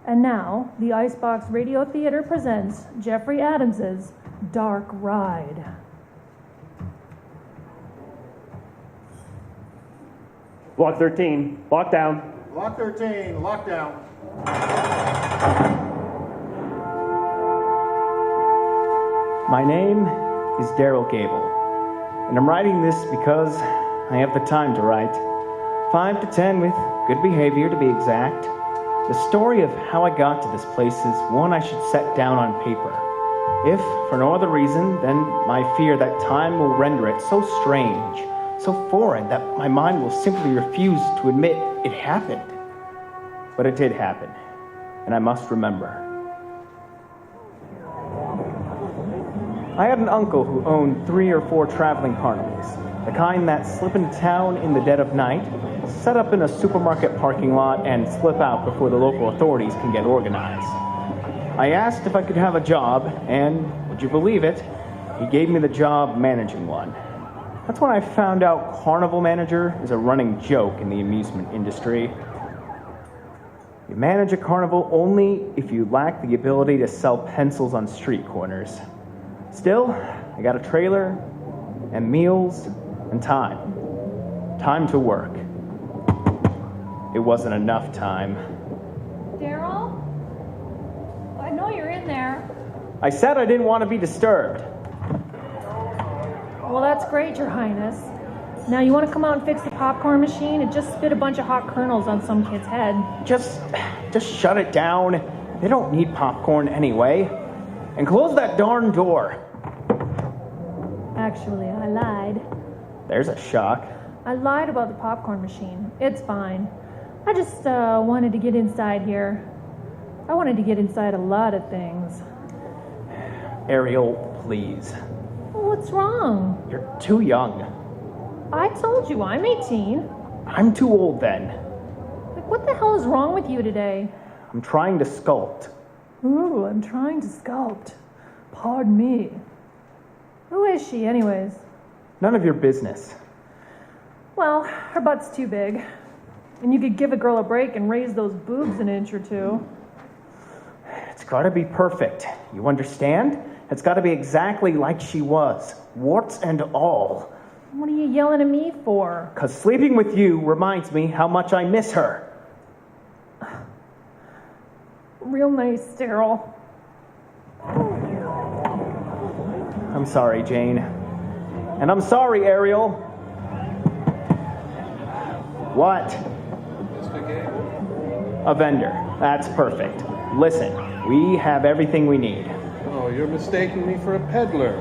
And now, the Icebox Radio Theater presents Jeffrey Adams's Dark Ride. Block 13, lockdown. Block 13, lockdown. My name is Daryl Gable, and I'm writing this because I have the time to write. 5 to 10 with good behavior, to be exact. The story of how I got to this place is one I should set down on paper. If for no other reason than my fear that time will render it so strange, so foreign, that my mind will simply refuse to admit it happened. But it did happen, and I must remember. I had an uncle who owned 3 or 4 traveling carnivals, the kind that slip into town in the dead of night, set up in a supermarket parking lot, and slip out before the local authorities can get organized. I asked if I could have a job, and would you believe it, he gave me the job managing one. That's when I found out carnival manager is a running joke in the amusement industry. You manage a carnival only if you lack the ability to sell pencils on street corners. Still, I got a trailer, and meals, and time. Time to work. It wasn't enough time. Daryl? I know you're in there. I said I didn't want to be disturbed. Well, that's great, Your Highness. Now, you want to come out and fix the popcorn machine? It just spit a bunch of hot kernels on some kid's head. Just shut it down. They don't need popcorn anyway. And close that darn door. Actually, I lied. There's a shock. I lied about the popcorn machine. It's fine. I just wanted to get inside here. I wanted to get inside a lot of things. Ariel, please. What's wrong? You're too young. I told you I'm 18. I'm too old then. Like, what the hell is wrong with you today? I'm trying to sculpt. Ooh, I'm trying to sculpt. Pardon me. Who is she, anyways? None of your business. Well, her butt's too big. And you could give a girl a break and raise those boobs an inch or two. It's gotta be perfect. You understand? It's gotta be exactly like she was. Warts and all. What are you yelling at me for? 'Cause sleeping with you reminds me how much I miss her. Real nice, Daryl. I'm sorry, Jane. And I'm sorry, Ariel. What? Mr. Gable? A vendor. That's perfect. Listen, we have everything we need. Oh, you're mistaking me for a peddler.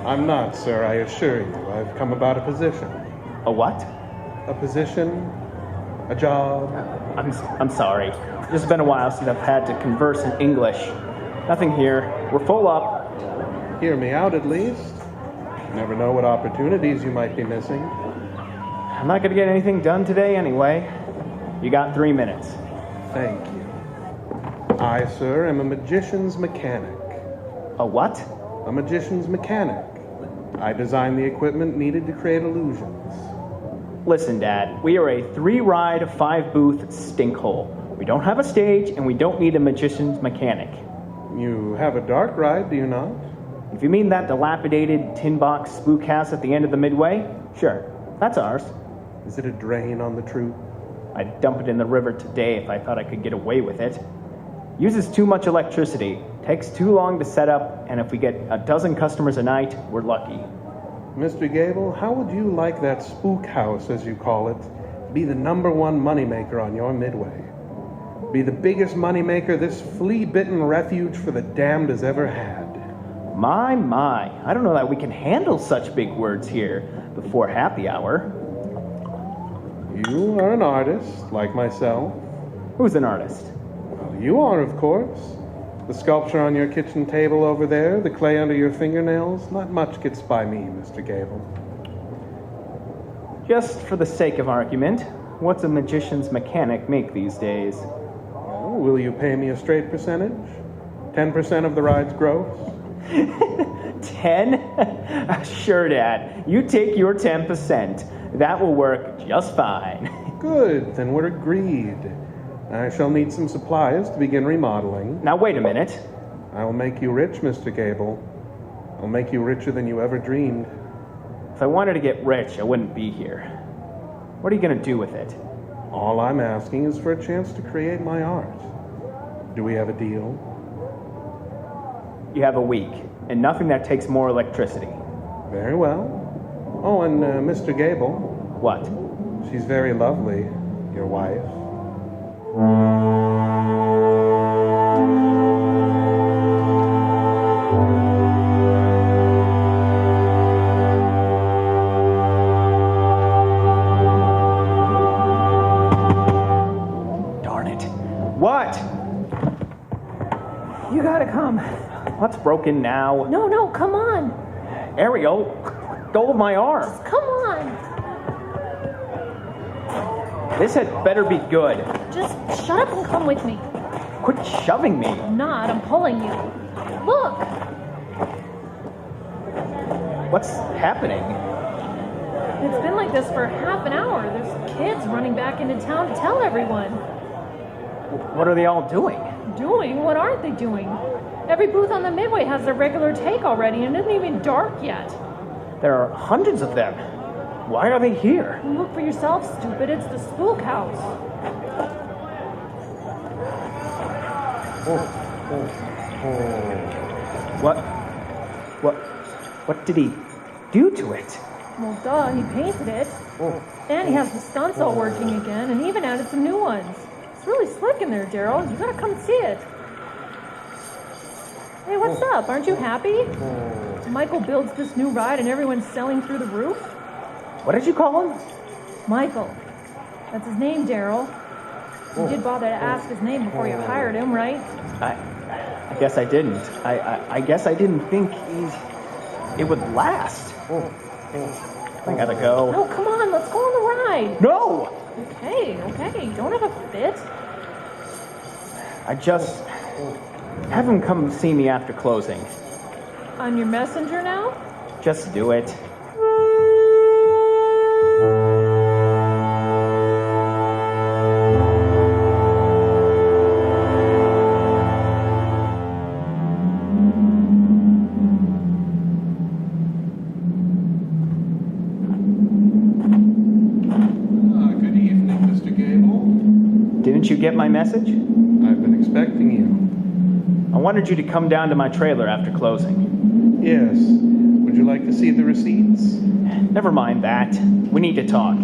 I'm not, sir, I assure you. I've come about a position. A what? A position? A job? I'm sorry. It's just been a while since I've had to converse in English. Nothing here. We're full up. Hear me out at least. You never know what opportunities you might be missing. I'm not gonna get anything done today anyway. You got 3 minutes. Thank you. I, sir, am a magician's mechanic. A what? A magician's mechanic. I design the equipment needed to create illusions. Listen, Dad, we are a 3-ride, 5-booth stinkhole. We don't have a stage, and we don't need a magician's mechanic. You have a dark ride, do you not? If you mean that dilapidated tin box spook house at the end of the Midway, sure, that's ours. Is it a drain on the truth? I'd dump it in the river today if I thought I could get away with it. Uses too much electricity, takes too long to set up, and if we get a dozen customers a night, we're lucky. Mr. Gable, how would you like that spook house, as you call it, to be the #1 moneymaker on your Midway? Be the biggest moneymaker this flea-bitten refuge for the damned has ever had. My, I don't know that we can handle such big words here before happy hour. You are an artist, like myself. Who's an artist? Well, you are, of course. The sculpture on your kitchen table over there, the clay under your fingernails, not much gets by me, Mr. Gable. Just for the sake of argument, what's a magician's mechanic make these days? Well, will you pay me a straight percentage? 10% of the ride's gross? 10? Sure, Dad. You take your 10%. That will work just fine. Good, then we're agreed. I shall need some supplies to begin remodeling. Now, wait a minute. I'll make you rich, Mr. Gable. I'll make you richer than you ever dreamed. If I wanted to get rich, I wouldn't be here. What are you going to do with it? All I'm asking is for a chance to create my art. Do we have a deal? You have a week, and nothing that takes more electricity. Very well. Oh, and Mr. Gable. What? She's very lovely, your wife. Darn it. What? You gotta come. What's broken now? No, come on. Ariel, go of my arm. Come on. This had better be good. Just shut up and come with me. Quit shoving me. I'm not, I'm pulling you. Look. What's happening? It's been like this for half an hour. There's kids running back into town to tell everyone. What are they all doing? Doing? What aren't they doing? Every booth on the Midway has their regular take already, and it isn't even dark yet. There are hundreds of them. Why are they here? Look for yourself, stupid. It's the spook house. What did he do to it? Well, duh, he painted it. And he has the stunts all working again, and he even added some new ones. It's really slick in there, Daryl. You gotta come see it. Hey, what's up? Aren't you happy? Michael builds this new ride and everyone's selling through the roof? What did you call him? Michael. That's his name, Daryl. You did bother to ask his name before you hired him, right? I guess I didn't. I guess I didn't think it would last. I gotta go. No, come on, let's go on the ride. No! Okay, don't have a fit. I just have him come see me after closing. I'm your messenger now? Just do it. Good evening, Mr. Gable. Didn't you get my message? I've been expecting you. I wanted you to come down to my trailer after closing. Yes. Would you like to see the receipts? Never mind that. We need to talk.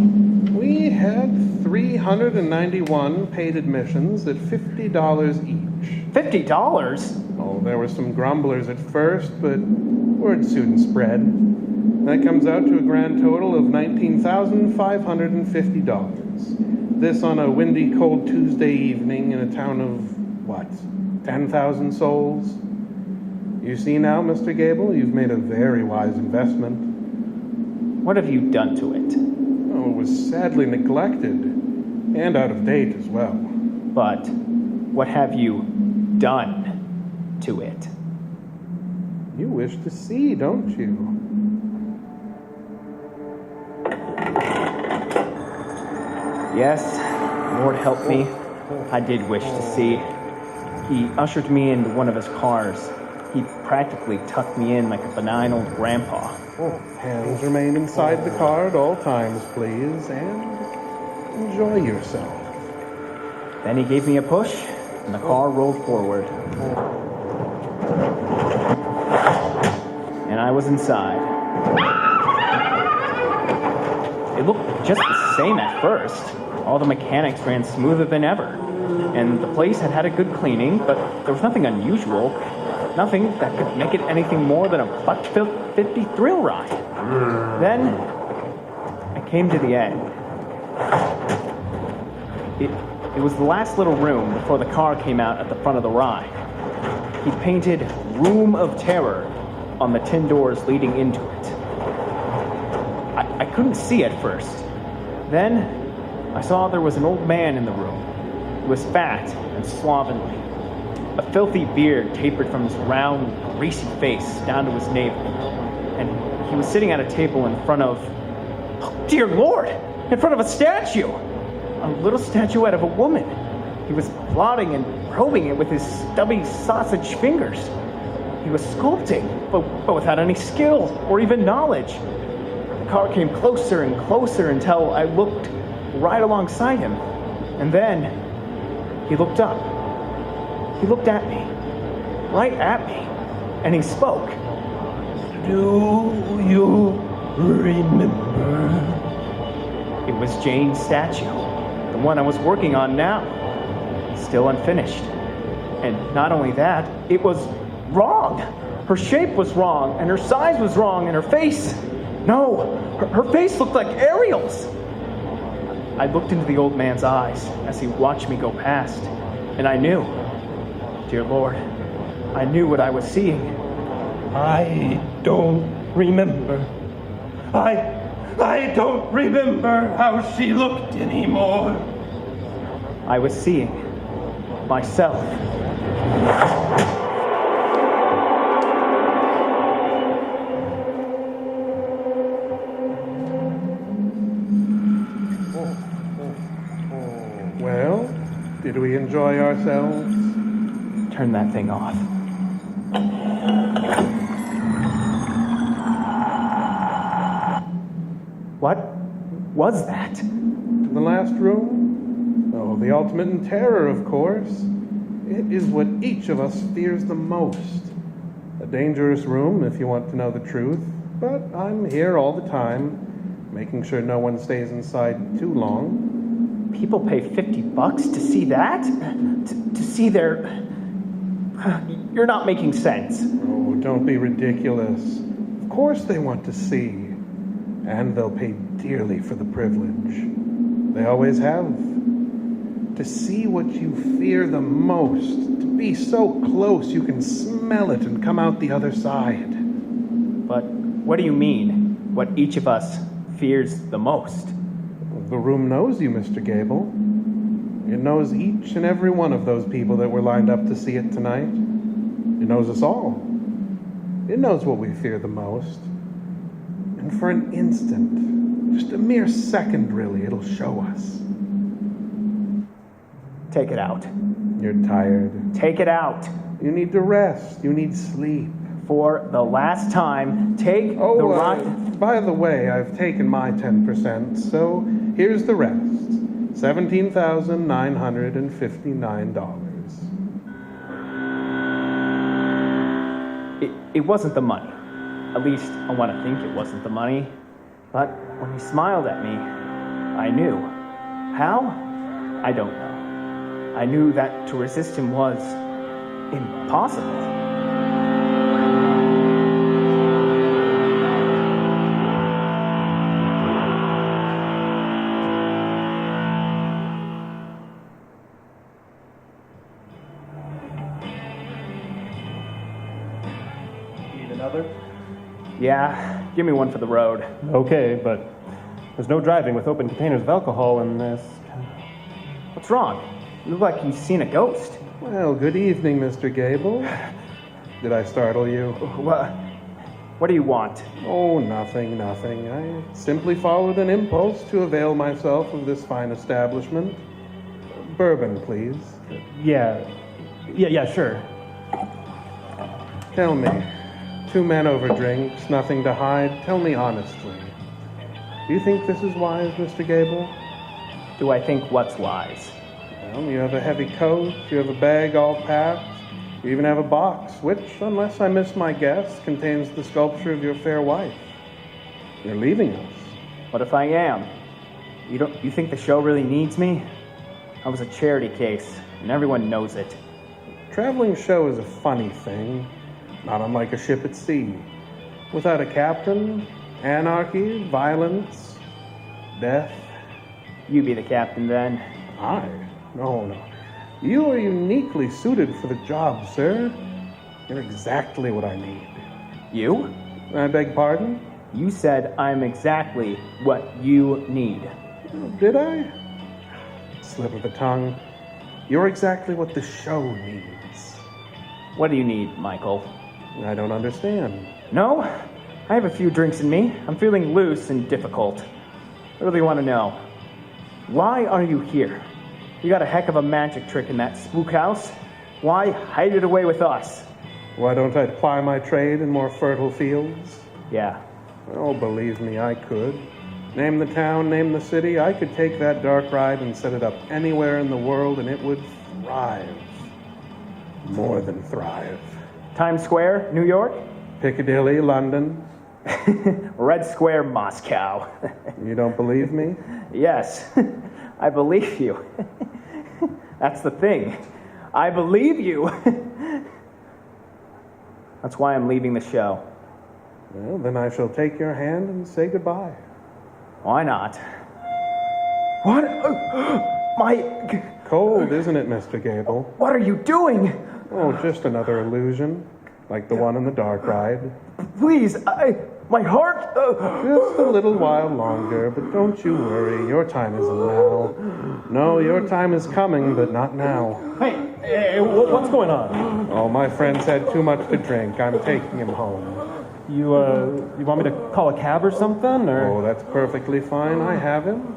We had 391 paid admissions at $50 each. $50? Oh, there were some grumblers at first, but word soon spread. That comes out to a grand total of $19,550. This on a windy, cold Tuesday evening in a town of, 10,000 souls? You see now, Mr. Gable, you've made a very wise investment. What have you done to it? Oh, it was sadly neglected, and out of date as well. But what have you done to it? You wish to see, don't you? Yes, Lord help me. I did wish to see. He ushered me into one of his cars. He practically tucked me in like a benign old grandpa. Hands remain inside the car at all times, please, and enjoy yourself. Then he gave me a push, and the car rolled forward. And I was inside. It looked just the same at first. All the mechanics ran smoother than ever. And the place had had a good cleaning, but there was nothing unusual. Nothing that could make it anything more than a $1.50 thrill ride. Then, I came to the end. It was the last little room before the car came out at the front of the ride. He painted Room of Terror on the tin doors leading into it. I couldn't see at first. Then, I saw there was an old man in the room. He was fat and slovenly. A filthy beard tapered from his round, greasy face down to his navel. And he was sitting at a table in front of, oh, dear Lord, in front of a statue. A little statuette of a woman. He was plotting and probing it with his stubby sausage fingers. He was sculpting, but without any skill or even knowledge. The car came closer and closer until I looked right alongside him. And then he looked up. He looked at me, right at me, and he spoke. Do you remember? It was Jane's statue, the one I was working on now, still unfinished. And not only that, it was wrong. Her shape was wrong, and her size was wrong, and her face, no, her face looked like Ariel's. I looked into the old man's eyes as he watched me go past, and I knew. Dear Lord, I knew what I was seeing. I don't remember. I don't remember how she looked anymore. I was seeing myself. Well, did we enjoy ourselves? Turn that thing off. What was that? The last room? Oh, the ultimate in terror, of course. It is what each of us fears the most. A dangerous room, if you want to know the truth. But I'm here all the time, making sure no one stays inside too long. People pay $50 to see that? To see their... You're not making sense. Oh, don't be ridiculous. Of course they want to see. And they'll pay dearly for the privilege. They always have. To see what you fear the most. To be so close you can smell it and come out the other side. But What do you mean? What each of us fears the most? The room knows you, Mr. Gable. It knows each and every one of those people that were lined up to see it tonight. It knows us all. It knows what we fear the most. And for an instant, just a mere second really, it'll show us. Take it out. You're tired. Take it out. You need to rest. You need sleep. For the last time, take the rock. By the way, I've taken my 10%, so here's the rest. $17,959. It wasn't the money. At least, I want to think it wasn't the money. But when he smiled at me, I knew. How? I don't know. I knew that to resist him was impossible. Need another? Yeah, give me one for the road. Okay, but there's no driving with open containers of alcohol in this. What's wrong? You look like you've seen a ghost. Well, good evening, Mr. Gable. Did I startle you? What do you want? Oh, nothing. I simply followed an impulse to avail myself of this fine establishment. Bourbon, please. Yeah, sure. Tell me, 2 men over drinks, nothing to hide. Tell me honestly. Do you think this is wise, Mr. Gable? Do I think what's wise? Well, you have a heavy coat, you have a bag all packed, you even have a box, which, unless I miss my guess, contains the sculpture of your fair wife. You're leaving us. What if I am? You think the show really needs me? I was a charity case, and everyone knows it. Traveling show is a funny thing, not unlike a ship at sea. Without a captain, anarchy, violence, death. You be the captain then. I? No. You are uniquely suited for the job, sir. You're exactly what I need. You? I beg pardon? You said I'm exactly what you need. Did I? Slip of the tongue. You're exactly what the show needs. What do you need, Michael? I don't understand. No? I have a few drinks in me. I'm feeling loose and difficult. I really want to know. Why are you here? You got a heck of a magic trick in that spook house. Why hide it away with us? Why don't I ply my trade in more fertile fields? Yeah. Oh, believe me, I could. Name the town, name the city. I could take that dark ride and set it up anywhere in the world, and it would thrive. More than thrive. Times Square, New York? Piccadilly, London. Red Square, Moscow. You don't believe me? Yes, I believe you. That's the thing. I believe you. That's why I'm leaving the show. Well, then I shall take your hand and say goodbye. Why not? What? My... Cold, isn't it, Mr. Gable? What are you doing? Oh, just another illusion, like the one in the dark ride. Please, my heart... Just a little while longer, but don't you worry, your time isn't now. No, your time is coming, but not now. Hey, what's going on? Oh, my friend's had too much to drink. I'm taking him home. You want me to call a cab or something, or? Oh, that's perfectly fine. I have him.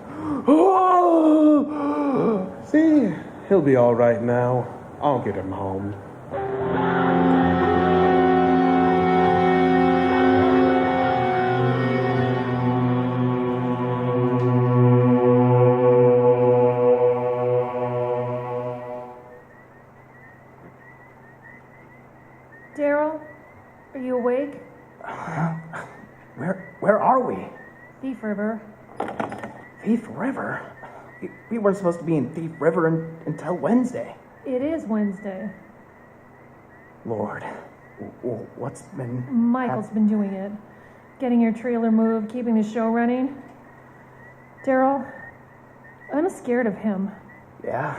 See, he'll be all right now. I'll get him home. Daryl, are you awake? Where are we? Thief River. Thief River? We weren't supposed to be in Thief River until Wednesday. It is Wednesday. Lord, what's been... Michael's been doing it. Getting your trailer moved, keeping the show running. Daryl, I'm scared of him. Yeah?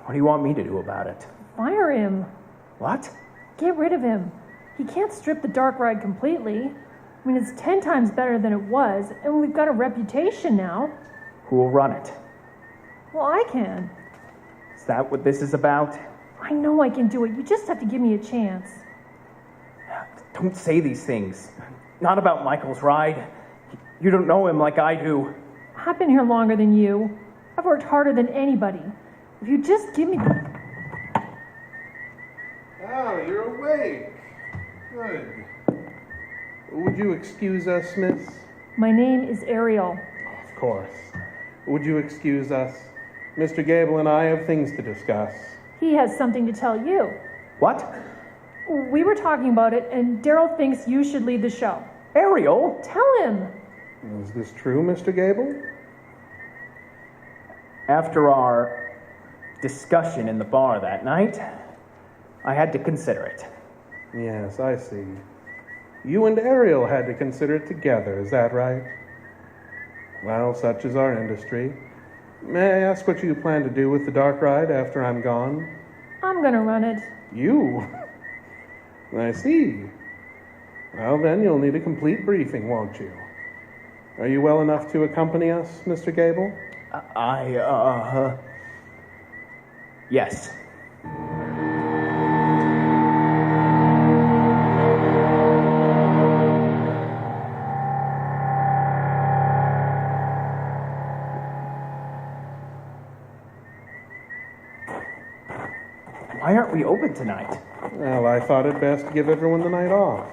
What do you want me to do about it? Fire him. What? Get rid of him. He can't strip the dark ride completely. I mean, it's 10 times better than it was, and we've got a reputation now. Who will run it? Well, I can. Is that what this is about? I know I can do it. You just have to give me a chance. Don't say these things. Not about Michael's ride. You don't know him like I do. I've been here longer than you. I've worked harder than anybody. If you just give me... Oh, you're awake. Good. Would you excuse us, miss? My name is Ariel. Of course. Would you excuse us? Mr. Gable and I have things to discuss. He has something to tell you. What? We were talking about it, and Daryl thinks you should lead the show. Ariel? Tell him. Is this true, Mr. Gable? After our discussion in the bar that night, I had to consider it. Yes, I see. You and Ariel had to consider it together, is that right? Well, such is our industry. May I ask what you plan to do with the dark ride after I'm gone? I'm gonna run it. You? I see. Well, then you'll need a complete briefing, won't you? Are you well enough to accompany us, Mr. Gable? Yes. Why aren't we open tonight? Well, I thought it best to give everyone the night off.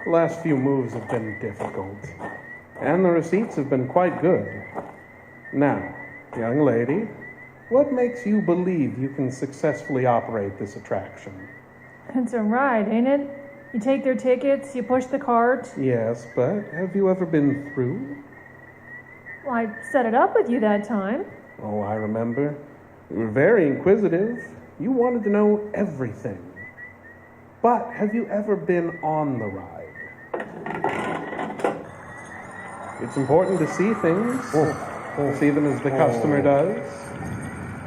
The last few moves have been difficult, and the receipts have been quite good. Now, young lady, what makes you believe you can successfully operate this attraction? It's a ride, ain't it? You take their tickets, you push the cart. Yes, but have you ever been through? Well, I set it up with you that time. Oh, I remember. You were very inquisitive. You wanted to know everything. But have you ever been on the ride? It's important to see things. See them as the customer does.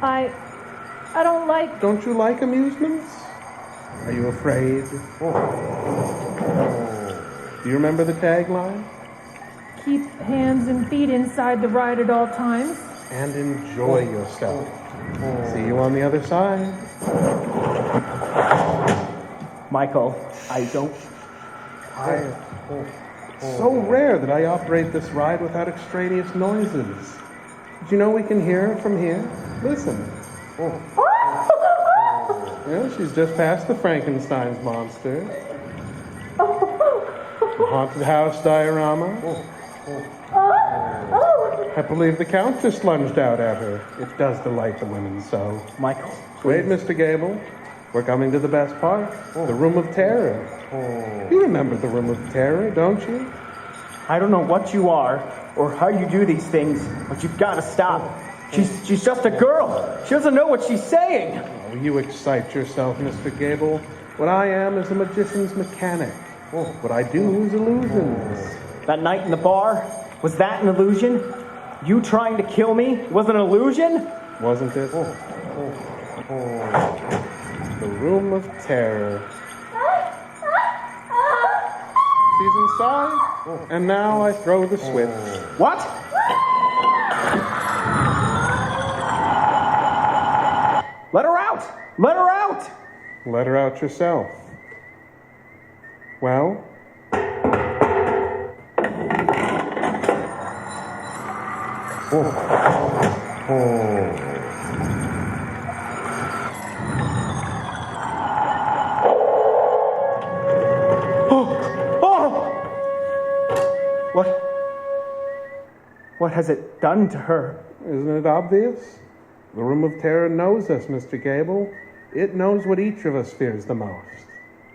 I don't like... Don't you like amusements? Are you afraid? Do you remember the tagline? Keep hands and feet inside the ride at all times. And enjoy yourself. See you on the other side. Michael, I don't... It's so rare that I operate this ride without extraneous noises. Did you know we can hear it from here? Listen. Yeah, she's just past the Frankenstein's monster. The haunted house diorama. I believe the Count just lunged out at her. It does delight the women so. Michael, Wait, Mr. Gable. We're coming to the best part. The Room of Terror. You remember the Room of Terror, don't you? I don't know what you are or how you do these things, but you've got to stop. She's just a girl. She doesn't know what she's saying. Oh, you excite yourself, Mr. Gable. What I am is a magician's mechanic. What I do is illusions. That night in the bar, was that an illusion? You trying to kill me was an illusion? Wasn't it? The Room of Terror. She's inside, and now I throw the switch. What? Let her out! Let her out! Let her out yourself. Well? What has it done to her? Isn't it obvious? The Room of Terror knows us, Mr. Gable. It knows what each of us fears the most.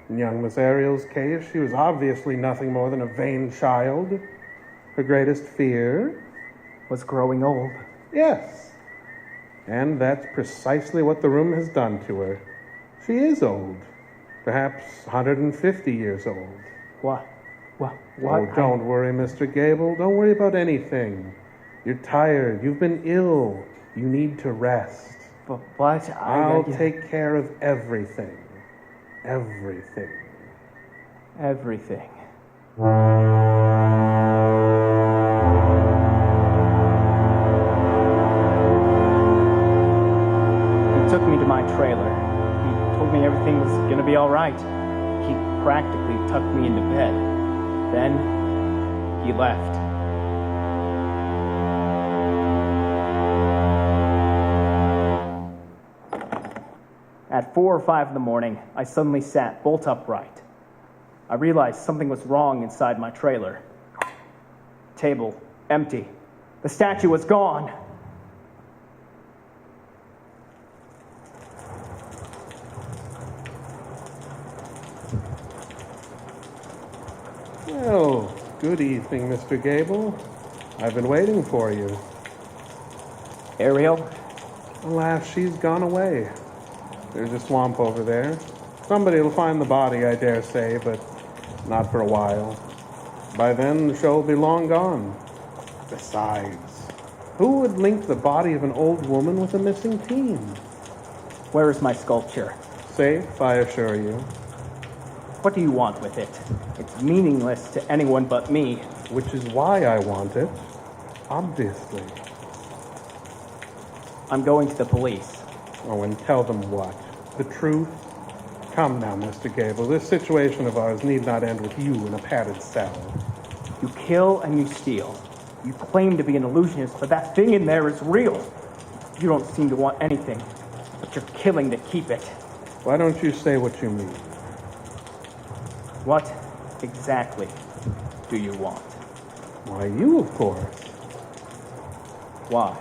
In young Miss Ariel's case, she was obviously nothing more than a vain child. Her greatest fear Was growing old. Yes. And that's precisely what the room has done to her. She is old. Perhaps 150 years old. What? What? Oh, don't worry, Mr. Gable. Don't worry about anything. You're tired. You've been ill. You need to rest. But what? I'll take care of everything. Everything. Everything. everything was gonna be alright. He practically tucked me into bed. Then, he left. At 4 or 5 in the morning, I suddenly sat bolt upright. I realized something was wrong inside my trailer. Table, empty. The statue was gone. Well, good evening, Mr. Gable. I've been waiting for you. Ariel? Alas, she's gone away. There's a swamp over there. Somebody will find the body, I dare say, but not for a while. By then, the show will be long gone. Besides, who would link the body of an old woman with a missing teen? Where is my sculpture? Safe, I assure you. What do you want with it? It's meaningless to anyone but me. Which is why I want it, obviously. I'm going to the police. Oh, and tell them what? The truth? Come now, Mr. Gable. This situation of ours need not end with you in a padded cell. You kill and you steal. You claim to be an illusionist, but that thing in there is real. You don't seem to want anything, but you're killing to keep it. Why don't you say what you mean? What exactly do you want? Why, you, of course. Why?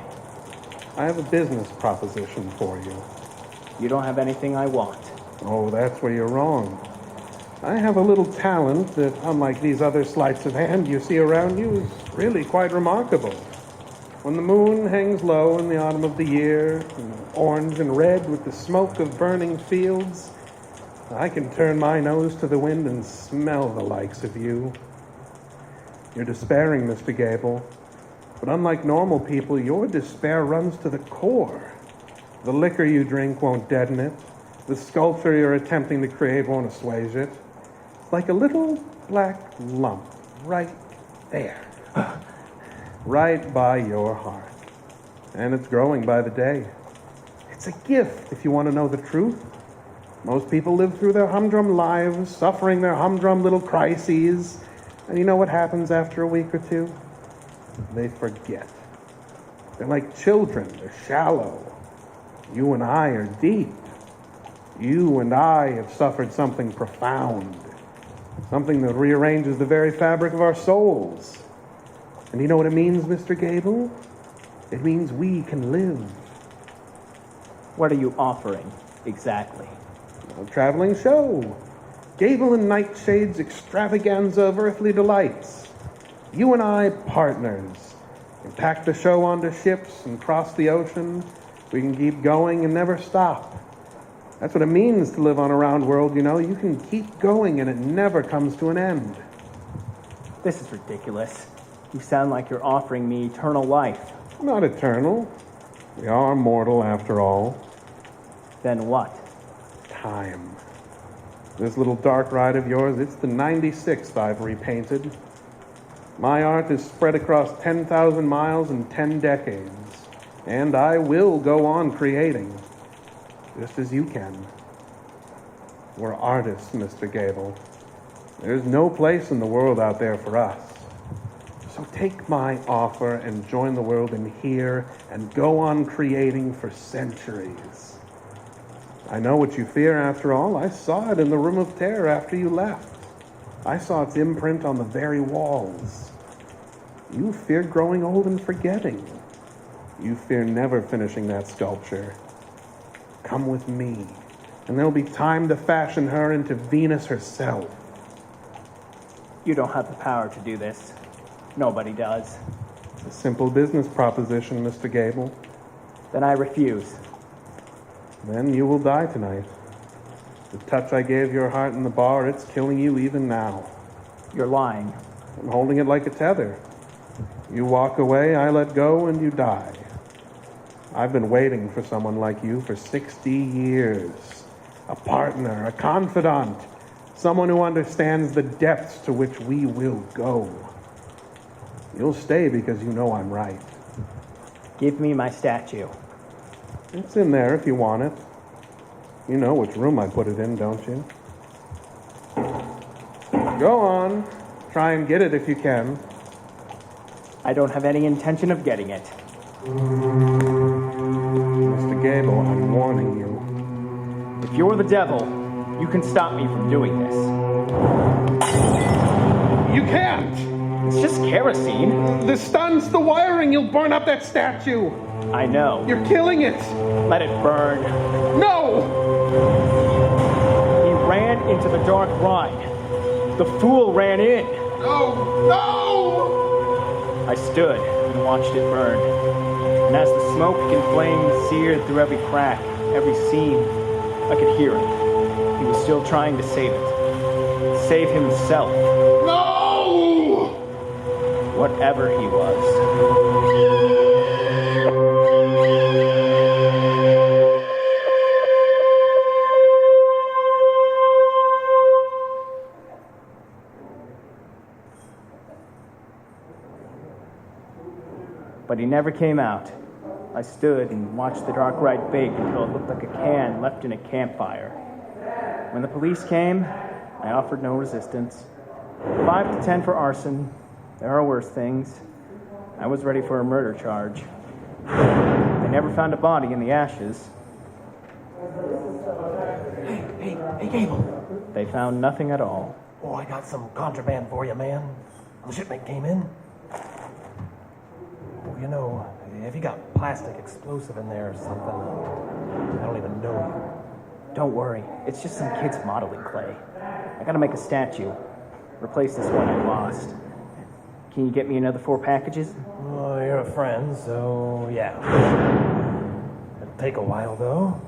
I have a business proposition for you. You don't have anything I want. Oh, that's where you're wrong. I have a little talent that, unlike these other sleights of hand you see around you, is really quite remarkable. When the moon hangs low in the autumn of the year, and orange and red with the smoke of burning fields, I can turn my nose to the wind and smell the likes of you. You're despairing, Mr. Gable. But unlike normal people, your despair runs to the core. The liquor you drink won't deaden it. The sculpture you're attempting to create won't assuage it. It's like a little black lump right there. Right by your heart. And it's growing by the day. It's a gift, if you want to know the truth. Most people live through their humdrum lives, suffering their humdrum little crises. And you know what happens after a week or two? They forget. They're like children. They're shallow. You and I are deep. You and I have suffered something profound. Something that rearranges the very fabric of our souls. And you know what it means, Mr. Gable? It means we can live. What are you offering, exactly? A traveling show. Gable and Nightshade's extravaganza of earthly delights. You and I, partners. We pack the show onto ships and cross the ocean. We can keep going and never stop. That's what it means to live on a round world, you know. You can keep going and it never comes to an end. This is ridiculous. You sound like you're offering me eternal life. Not eternal. We are mortal after all. Then what? Time. This little dark ride of yours, it's the 96th I've repainted. My art is spread across 10,000 miles and 10 decades. And I will go on creating. Just as you can. We're artists, Mr. Gable. There's no place in the world out there for us. So take my offer and join the world in here and go on creating for centuries. I know what you fear after all. I saw it in the Room of Terror after you left. I saw its imprint on the very walls. You fear growing old and forgetting. You fear never finishing that sculpture. Come with me, and there'll be time to fashion her into Venus herself. You don't have the power to do this. Nobody does. It's a simple business proposition, Mr. Gable. Then I refuse. Then you will die tonight. The touch I gave your heart in the bar, it's killing you even now. You're lying. I'm holding it like a tether. You walk away, I let go, and you die. I've been waiting for someone like you for 60 years. A partner, a confidant, someone who understands the depths to which we will go. You'll stay because you know I'm right. Give me my statue. It's in there if you want it. You know which room I put it in, don't you? Go on. Try and get it if you can. I don't have any intention of getting it. Mr. Gable, I'm warning you. If you're the devil, you can stop me from doing this. You can't! It's just kerosene. This stuns the wiring. You'll burn up that statue. I know. You're killing it. Let it burn. No! He ran into the dark ride. The fool ran in. No! No! I stood and watched it burn. And as the smoke and flames seared through every crack, every seam, I could hear him. He was still trying to save it. Save himself. No! Whatever he was. But he never came out. I stood and watched the dark ride bake until it looked like a can left in a campfire. When the police came, I offered no resistance. 5 to 10 for arson. There are worse things. I was ready for a murder charge. They never found a body in the ashes. Hey, Gable. They found nothing at all. Oh, I got some contraband for you, man. The shipment came in. Oh, you know, if you got plastic explosive in there or something, I don't even know you. Don't worry, it's just some kids modeling clay. I gotta make a statue. Replace this one I lost. Can you get me another 4 packages? Oh, you're a friend, so yeah. It'll take a while, though.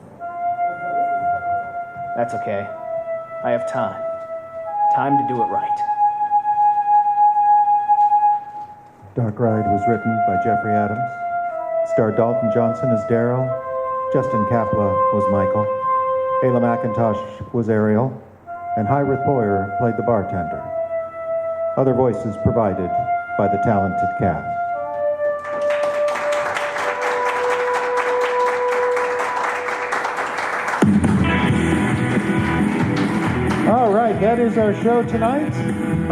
That's okay. I have time. Time to do it right. Dark Ride was written by Jeffrey Adams, starred Dalton Johnson as Daryl, Justin Kapla was Michael, Ayla McIntosh was Ariel, and Hyrith Boyer played the bartender. Other voices provided by the talented cast. All right, that is our show tonight.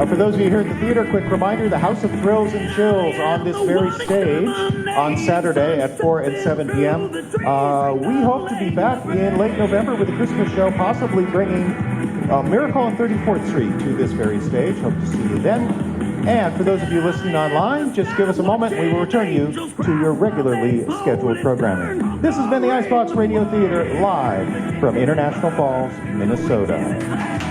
For those of you here at the theater, quick reminder, the House of Thrills and Chills on this very stage on Saturday at 4 and 7 p.m. We hope to be back in late November with a Christmas show, possibly bringing Miracle on 34th Street to this very stage. Hope to see you then. And for those of you listening online, just give us a moment. We will return you to your regularly scheduled programming. This has been the Icebox Radio Theater live from International Falls, Minnesota.